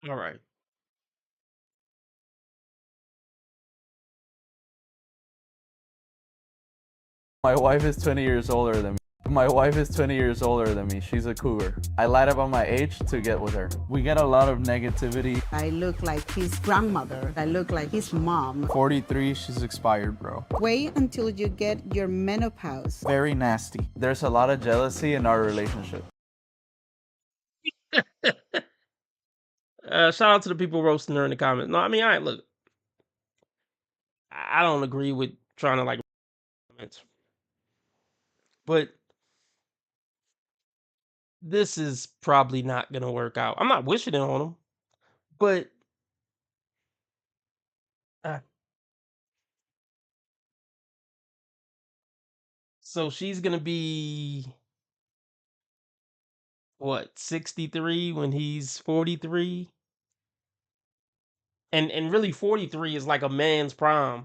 Speaker 5: All right.
Speaker 2: My wife is 20 years older than me. My wife is 20 years older than me. She's a cougar. I lied about my age to get with her. We get a lot of negativity.
Speaker 7: I look like his grandmother. I look like his mom.
Speaker 2: 43, she's expired, bro.
Speaker 7: Wait until you get your menopause.
Speaker 2: Very nasty. There's a lot of jealousy in our relationship.
Speaker 5: Shout out to the people roasting her in the comments. No, I mean, look. I don't agree with trying to like comments, but this is probably not gonna work out. I'm not wishing it on him, but uh, so she's gonna be what, 63 when he's 43, and really 43 is like a man's prime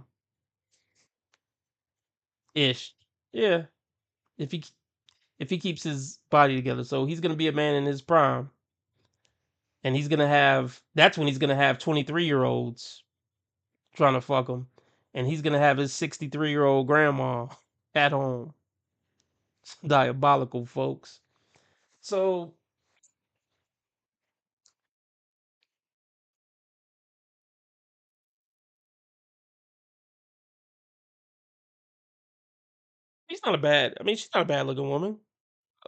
Speaker 5: ish. Yeah, if he keeps his body together, so he's gonna be a man in his prime, and that's when he's gonna have 23-year-olds trying to fuck him, and he's gonna have his 63-year-old grandma at home. It's diabolical, folks. So she's not a bad. I mean, she's not a bad looking woman.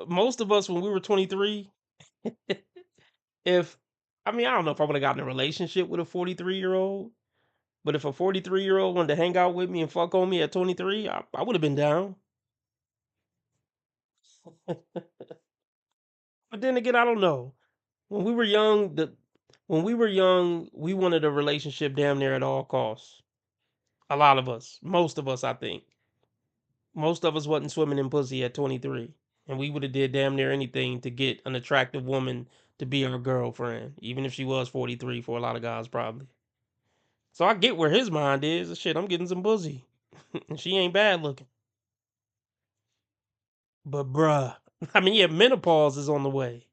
Speaker 5: Most of us, when we were 23, if I mean, I don't know if I would have gotten a relationship with a 43-year-old, but if a 43-year-old wanted to hang out with me and fuck on me at 23, I would have been down. But then again, I don't know. When we were young, we wanted a relationship damn near at all costs. A lot of us, most of us, I think, most of us wasn't swimming in pussy at 23, and we would have did damn near anything to get an attractive woman to be our girlfriend, even if she was 43 for a lot of guys, probably. So I get where his mind is. Shit, I'm getting some pussy, and she ain't bad looking. But bruh, I mean, yeah, menopause is on the way.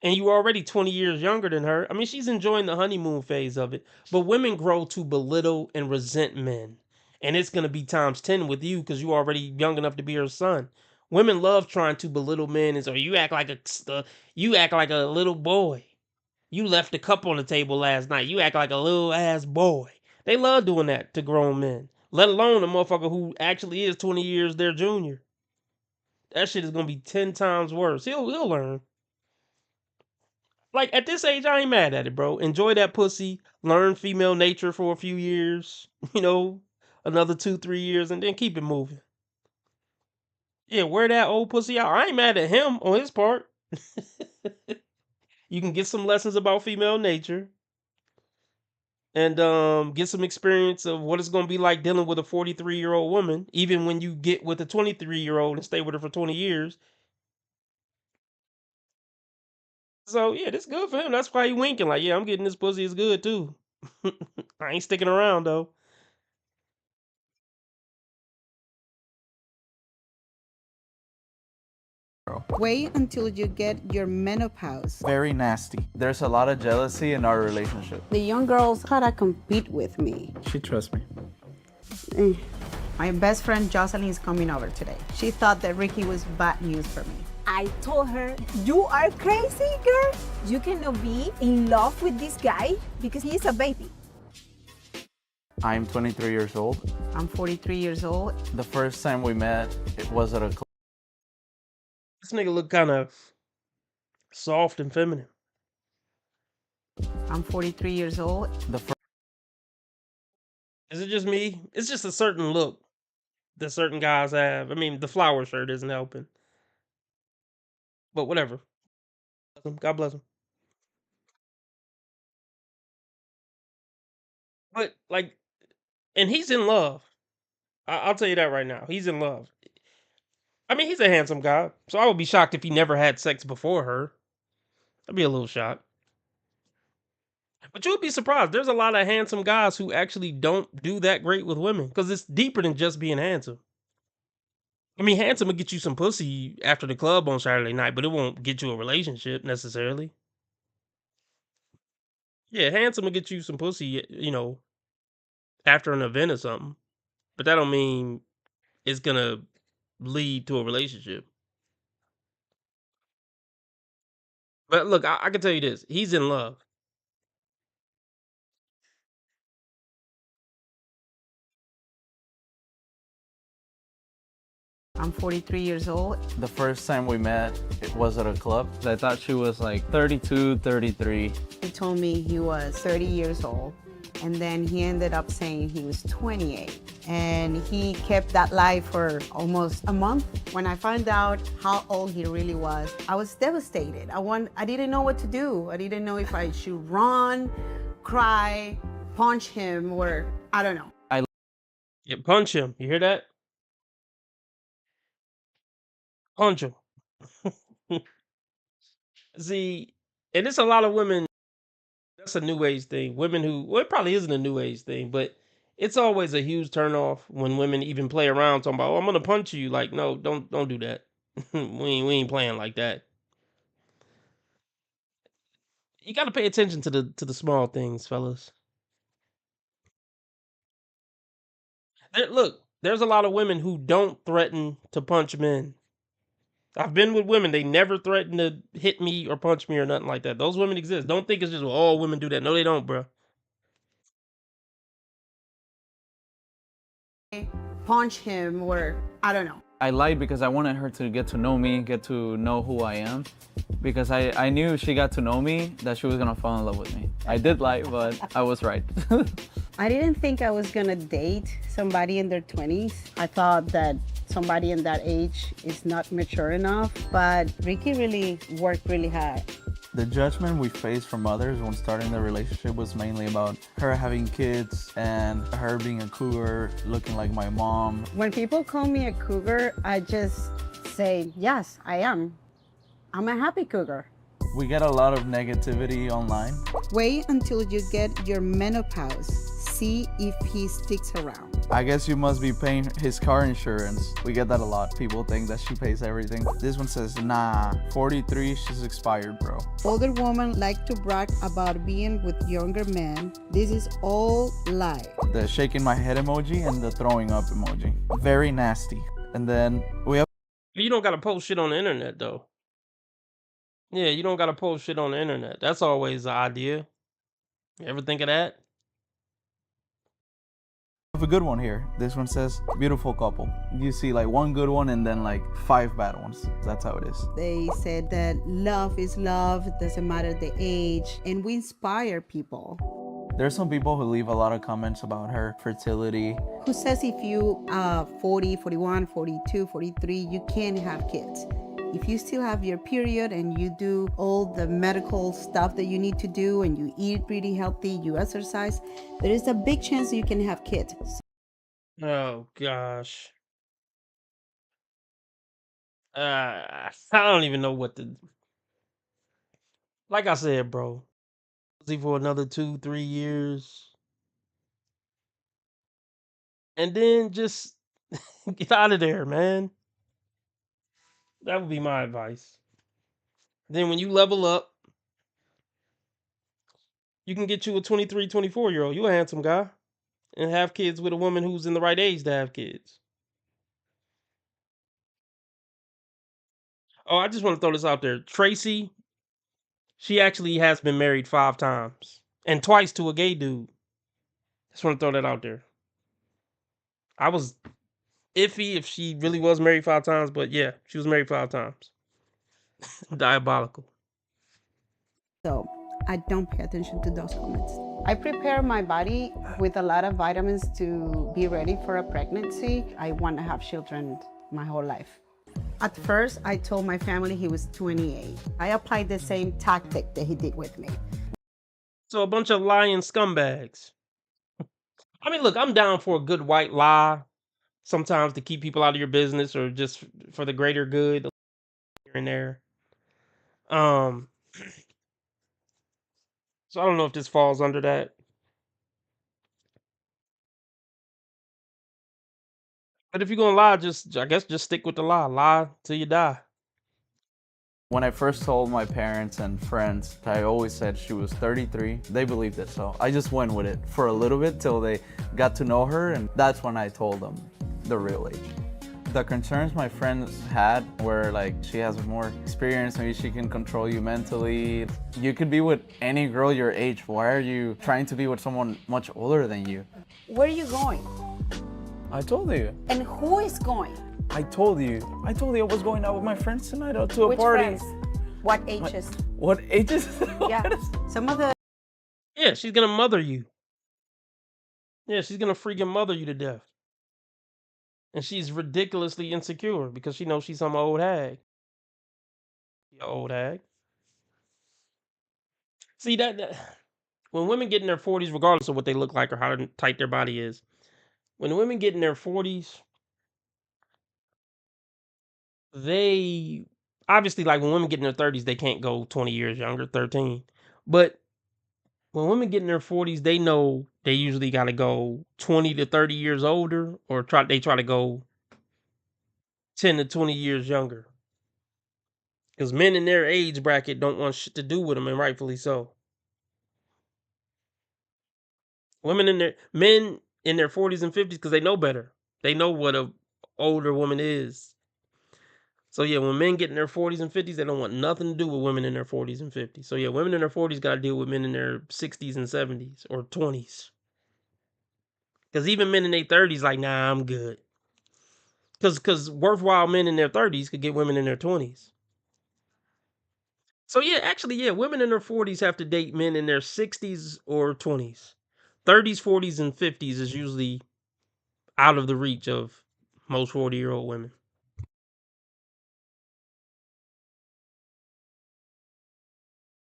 Speaker 5: And you already 20 years younger than her. I mean, she's enjoying the honeymoon phase of it. But women grow to belittle and resent men. And it's going to be times 10 with you because you already young enough to be her son. Women love trying to belittle men and so you act like a little boy. You left the cup on the table last night. You act like a little ass boy. They love doing that to grown men. Let alone a motherfucker who actually is 20 years their junior. That shit is going to be 10 times worse. He'll learn. Like at this age, I ain't mad at it, bro. Enjoy that pussy. Learn female nature for a few years. Another 2-3 years, and then keep it moving. Yeah, wear that old pussy out. I ain't mad at him on his part. You can get some lessons about female nature, and get some experience of what it's gonna be like dealing with a 43-year-old woman. Even when you get with a 23-year-old and stay with her for 20 years. So yeah, this good for him. That's why he winking like, yeah, I'm getting this pussy. It's good too. I ain't sticking around though.
Speaker 7: Wait until you get your menopause.
Speaker 2: Very nasty. There's a lot of jealousy in our relationship.
Speaker 7: The young girls try to compete with me.
Speaker 2: She trusts me.
Speaker 7: My best friend Jocelyn is coming over today. She thought that Ricky was bad news for me.
Speaker 8: I told her, you are crazy, girl. You cannot be in love with this guy because he is a baby.
Speaker 2: I'm 23 years old.
Speaker 7: I'm 43 years old.
Speaker 2: The first time we met, it was at a club.
Speaker 5: This nigga look kind of soft and feminine.
Speaker 7: I'm 43 years old.
Speaker 5: Is it just me? It's just a certain look that certain guys have. I mean, the flower shirt isn't helping. But whatever. God bless him. But like, and he's in love. I'll tell you that right now. He's in love. I mean, he's a handsome guy, so I would be shocked if he never had sex before her. I'd be a little shocked. But you would be surprised. There's a lot of handsome guys who actually don't do that great with women because it's deeper than just being handsome. I mean, handsome will get you some pussy after the club on Saturday night, but it won't get you a relationship necessarily. Yeah, handsome will get you some pussy, after an event or something. But that don't mean it's gonna lead to a relationship. But look, I can tell you this: he's in love.
Speaker 7: I'm 43 years old.
Speaker 2: The first time we met, it was at a club. I thought she was like 32, 33.
Speaker 7: He told me he was 30 years old, and then he ended up saying he was 28. And he kept that lie for almost a month. When I found out how old he really was, I was devastated. I didn't know what to do. I didn't know if I should run, cry, punch him, or I don't know.
Speaker 5: Yeah, punch him. You hear that? Punch him. See, and it's a lot of women. That's a new age thing. Women who, well, it probably isn't a new age thing, but it's always a huge turnoff when women even play around talking about, "Oh, I'm gonna punch you." Like, no, don't do that. We ain't playing like that. You got to pay attention to the small things, fellas. Look, there's a lot of women who don't threaten to punch men. I've been with women; they never threaten to hit me or punch me or nothing like that. Those women exist. Don't think it's just, well, all women do that. No, they don't, bro.
Speaker 7: Punch him, or I don't know.
Speaker 2: I lied because I wanted her to get to know me, get to know who I am. Because I knew if she got to know me, that she was gonna fall in love with me. I did lie, but I was right. I didn't think I was gonna date somebody in their 20s. I thought that somebody in that age is not mature enough, but Ricky really worked really hard. The judgment we faced from others when starting the relationship was mainly about her having kids and her being a cougar, looking like my mom. When people call me a cougar, I just say, yes, I am. I'm a happy cougar. We get a lot of negativity online.
Speaker 7: Wait until you get your menopause. See if he sticks around.
Speaker 2: I guess you must be paying his car insurance. We get that a lot. People think that she pays everything. This one says, nah, 43, she's expired, bro.
Speaker 7: Older women like to brag about being with younger men. This is all lie.
Speaker 2: The shaking my head emoji and the throwing up emoji. Very nasty. And then we have
Speaker 5: You don't gotta post shit on the internet though. Yeah, you don't gotta post shit on the internet. That's always the idea. You ever think of that?
Speaker 2: a good one here. This one says, beautiful couple. You see like one good one and then like 5 bad ones. That's how it is.
Speaker 7: They said that love is love, it doesn't matter the age, and we inspire people.
Speaker 2: There's some people who leave a lot of comments about her fertility.
Speaker 7: Who says if you 40, 41, 42, 43, you can't have kids. If you still have your period and you do all the medical stuff that you need to do and you eat really healthy, you exercise, there is a big chance you can have kids.
Speaker 5: Oh gosh. I don't even know what to. Like I said, bro. See for another 2, 3 years, and then just get out of there, man. That would be my advice. Then when you level up, you can get you a 23, 24-year-old. You a handsome guy, and have kids with a woman who's in the right age to have kids. Oh, I just want to throw this out there. Tracy, she actually has been married 5 times and twice to a gay dude. Just want to throw that out there. I was iffy if she really was married 5 times, but yeah, she was married 5 times. Diabolical.
Speaker 7: So I don't pay attention to those comments. I prepare my body with a lot of vitamins to be ready for a pregnancy. I want to have children my whole life. At first, I told my family he was 28. I applied the same tactic that he did with me.
Speaker 5: So a bunch of lying scumbags. I mean, look, I'm down for a good white lie sometimes to keep people out of your business or just for the greater good here and there. Um, so I don't know if this falls under that. But if you're gonna lie, I guess just stick with the lie. Lie till you die.
Speaker 2: When I first told my parents and friends, I always said she was 33. They believed it, so I just went with it for a little bit till they got to know her, and that's when I told them the real age. The concerns my friends had were like, she has more experience, maybe she can control you mentally. You could be with any girl your age. Why are you trying to be with someone much older than you?
Speaker 7: Where are you going?
Speaker 2: I told you.
Speaker 7: And who is going?
Speaker 2: I told you I was going out with my friends tonight to a
Speaker 7: Which
Speaker 2: party.
Speaker 7: friends? What ages?
Speaker 2: What ages?
Speaker 7: Yeah, some of the
Speaker 5: Yeah, she's gonna mother you. Yeah, she's gonna freaking mother you to death. And she's ridiculously insecure because she knows she's some old hag. You old hag. See that when women get in their 40s, regardless of what they look like or how tight their body is, when women get in their 40s, they obviously, like when women get in their 30s, they can't go 20 years younger, 13. But when women get in their 40s, they know they usually got to go 20 to 30 years older, or they try to go 10 to 20 years younger. Because men in their age bracket don't want shit to do with them, and rightfully so. Men in their 40s and 50s, because they know better. They know what a older woman is. So yeah, when men get in their 40s and 50s, they don't want nothing to do with women in their 40s and 50s. So yeah, women in their 40s got to deal with men in their 60s and 70s or 20s. Because even men in their 30s, like, nah, I'm good. Because worthwhile men in their 30s could get women in their 20s. So yeah, actually, yeah, women in their 40s have to date men in their 60s or 20s. 30s, 40s, and 50s is usually out of the reach of most 40-year-old women.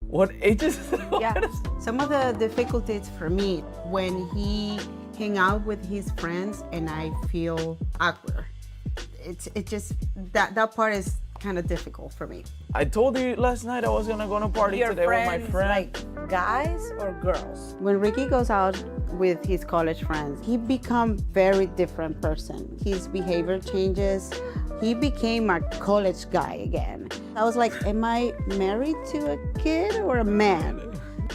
Speaker 2: What ages?
Speaker 7: yeah. Some of the difficulties for me when he hang out with his friends and I feel awkward. It just that part is kind of difficult for me.
Speaker 2: I told you last night I was gonna go to a party
Speaker 7: Your
Speaker 2: today with my
Speaker 7: friends,
Speaker 2: friend.
Speaker 7: like guys or girls? When Ricky goes out with his college friends, he become very different person. His behavior changes. He became a college guy again. I was like, am I married to a kid or a man?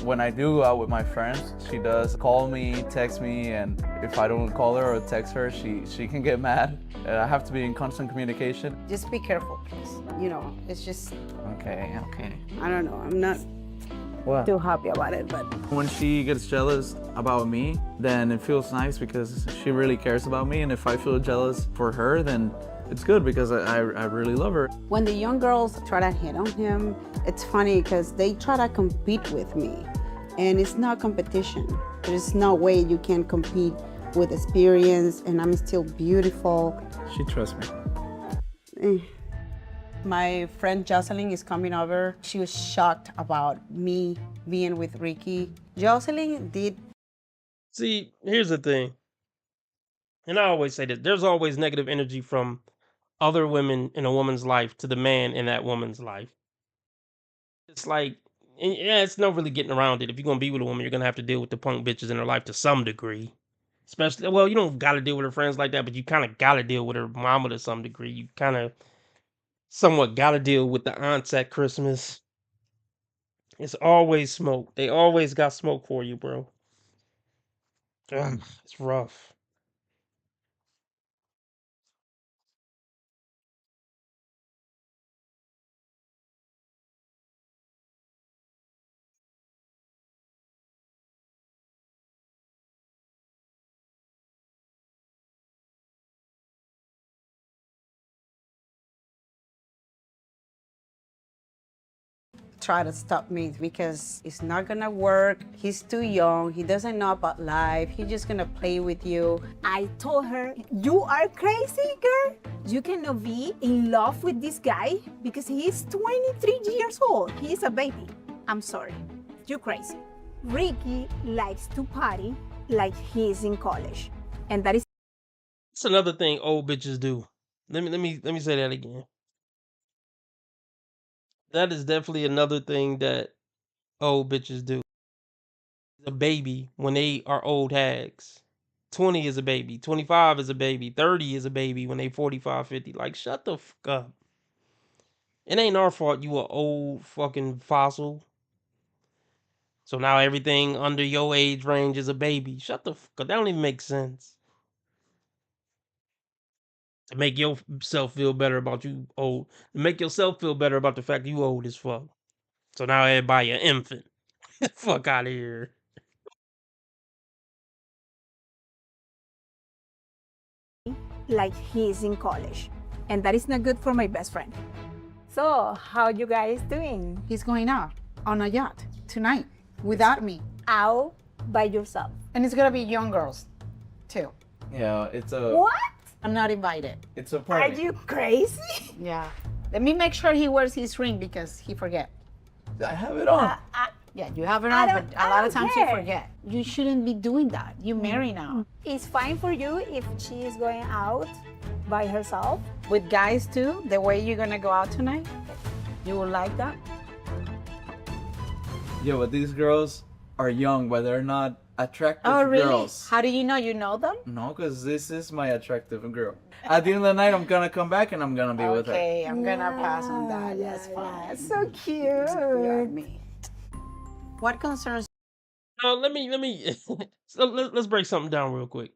Speaker 2: When I do go out with my friends, she does call me, text me, and if I don't call her or text her, she can get mad. I have to be in constant communication.
Speaker 7: Just be careful, please. You know, it's just,
Speaker 2: Okay.
Speaker 7: I don't know, I'm not
Speaker 2: What?
Speaker 7: too happy about it, but
Speaker 2: When she gets jealous about me, then it feels nice because she really cares about me, and if I feel jealous for her, then it's good because I really love her.
Speaker 7: when the young girls try to hit on him, it's funny because they try to compete with me, and it's not competition. There's no way you can compete with experience, and I'm still beautiful.
Speaker 2: She trusts me.
Speaker 7: Eh. My friend Jocelyn is coming over. She was shocked about me being with Ricky. Jocelyn did.
Speaker 5: See, here's the thing. And I always say this, there's always negative energy from other women in a woman's life to the man in that woman's life. It's like, yeah, it's no really getting around it. If you're going to be with a woman, you're going to have to deal with the punk bitches in her life to some degree. Especially, well, you don't got to deal with her friends like that, but you kind of got to deal with her mama to some degree. You kind of somewhat got to deal with the aunts at Christmas. It's always smoke. They always got smoke for you, bro. Ugh, it's rough.
Speaker 7: Try to stop me because it's not gonna work. He's too young. He doesn't know about life. He's just gonna play with you.
Speaker 8: I told her, you are crazy, girl. You cannot be in love with this guy because he's 23 years old. He's a baby. I'm sorry. You're crazy. Ricky likes to party like he's in college. And that is
Speaker 5: It's another thing old bitches do. Let me say that again. That is definitely another thing that old bitches do. A baby when they are old hags. 20 is a baby, 25 is a baby, 30 is a baby when they 45, 50. Like, shut the fuck up. It ain't our fault you a old fucking fossil. So now everything under your age range is a baby. Shut the fuck up. That don't even make sense. To make yourself feel better about you old. To make yourself feel better about the fact you old as fuck. So now everybody an infant. Fuck out of here.
Speaker 8: Like he's in college. And that is not good for my best friend. So, how you guys doing?
Speaker 7: He's going out on a yacht tonight without me.
Speaker 8: Out by yourself.
Speaker 7: And it's gonna be young girls too.
Speaker 2: Yeah, it's a.
Speaker 8: What?
Speaker 7: I'm not invited.
Speaker 2: It's a
Speaker 8: Are
Speaker 2: party.
Speaker 8: you crazy?
Speaker 7: Yeah. Let me make sure he wears his ring because he forget.
Speaker 2: I have it on.
Speaker 7: Yeah, you have it
Speaker 8: I
Speaker 7: on,
Speaker 8: don't-
Speaker 7: but a
Speaker 8: I
Speaker 7: lot of
Speaker 8: don't
Speaker 7: times
Speaker 8: care.
Speaker 7: you forget. You shouldn't be doing that. You marry now.
Speaker 8: It's fine for you if she is going out by herself.
Speaker 7: With guys too, the way you're gonna go out tonight, you will like that.
Speaker 2: Yeah, but these girls are young, but they're not attractive
Speaker 7: Oh, really?
Speaker 2: girls.
Speaker 7: How do you know you know them?
Speaker 2: No, because this is my attractive girl. At the end of the night, I'm gonna come back and I'm gonna be with her.
Speaker 7: Okay, I'm gonna pass on that. That's fine.
Speaker 8: So cute.
Speaker 7: You are me. What concerns
Speaker 5: No, let me so let's break something down real quick.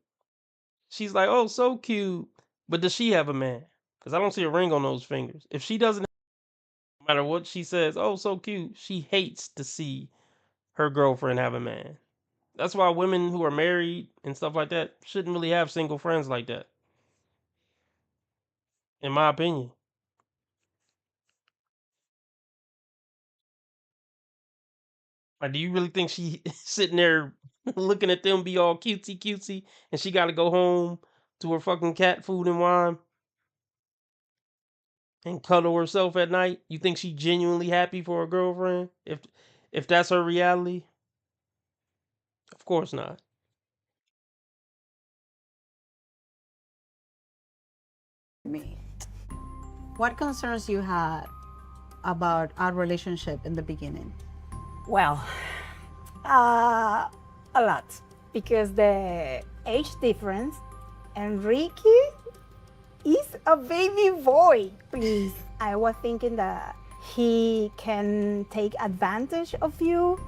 Speaker 5: She's like, oh, so cute. But does she have a man? Because I don't see a ring on those fingers. If she doesn't, no matter what she says, oh, so cute, she hates to see her girlfriend have a man. That's why women who are married and stuff like that shouldn't really have single friends like that. In my opinion. Like, do you really think she sitting there looking at them be all cutesy cutesy and she got to go home to her fucking cat food and wine and cuddle herself at night? You think she genuinely happy for her girlfriend? If that's her reality? Of course not.
Speaker 7: me? What concerns you had about our relationship in the beginning?
Speaker 8: Well, a lot. Because the age difference, Enrique is a baby boy. Please. I was thinking that he can take advantage of you.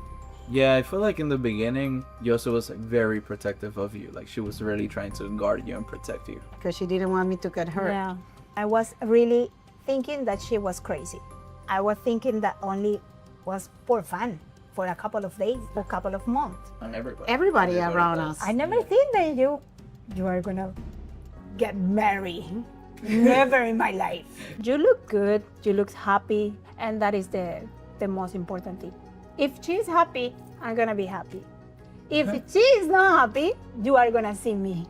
Speaker 2: Yeah, I feel like in the beginning, Yosa was like very protective of you. Like she was really trying to guard you and protect you.
Speaker 7: Because she didn't want me to get hurt.
Speaker 8: Yeah. I was really thinking that she was crazy. I was thinking that only was for fun, for a couple of days, for a couple of months.
Speaker 2: And everybody.
Speaker 7: Everybody around
Speaker 2: does.
Speaker 7: us.
Speaker 8: I never think that you are gonna get married. Never in my life. You look good, you look happy, and that is the most important thing. If she's happy, I'm gonna be happy. If she is not happy, you are gonna see me.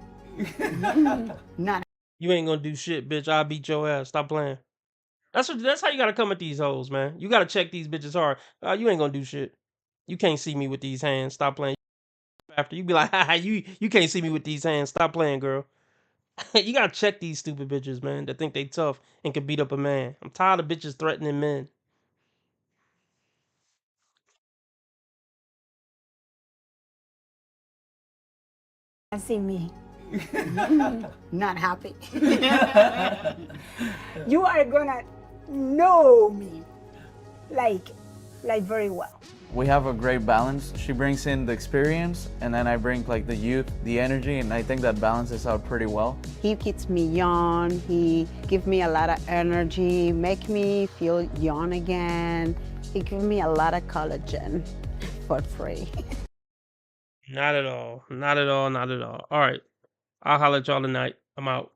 Speaker 7: Not
Speaker 5: You ain't gonna do shit, bitch. I'll beat your ass. Stop playing. That's how you gotta come at these hoes, man. You gotta check these bitches hard. You ain't gonna do shit. You can't see me with these hands. Stop playing. After you be like, haha, you can't see me with these hands. Stop playing, girl. You gotta check these stupid bitches, man, that think they tough and can beat up a man. I'm tired of bitches threatening men.
Speaker 8: And see me.
Speaker 7: not happy.
Speaker 8: You are gonna know me like very well.
Speaker 2: We have a great balance. She brings in the experience, and then I bring like the youth, the energy, and I think that balances out pretty well.
Speaker 7: He keeps me young. He gives me a lot of energy, make me feel young again. He gives me a lot of collagen for free.
Speaker 5: Not at all. Not at all. Not at all. All right. I'll holler at y'all tonight. I'm out.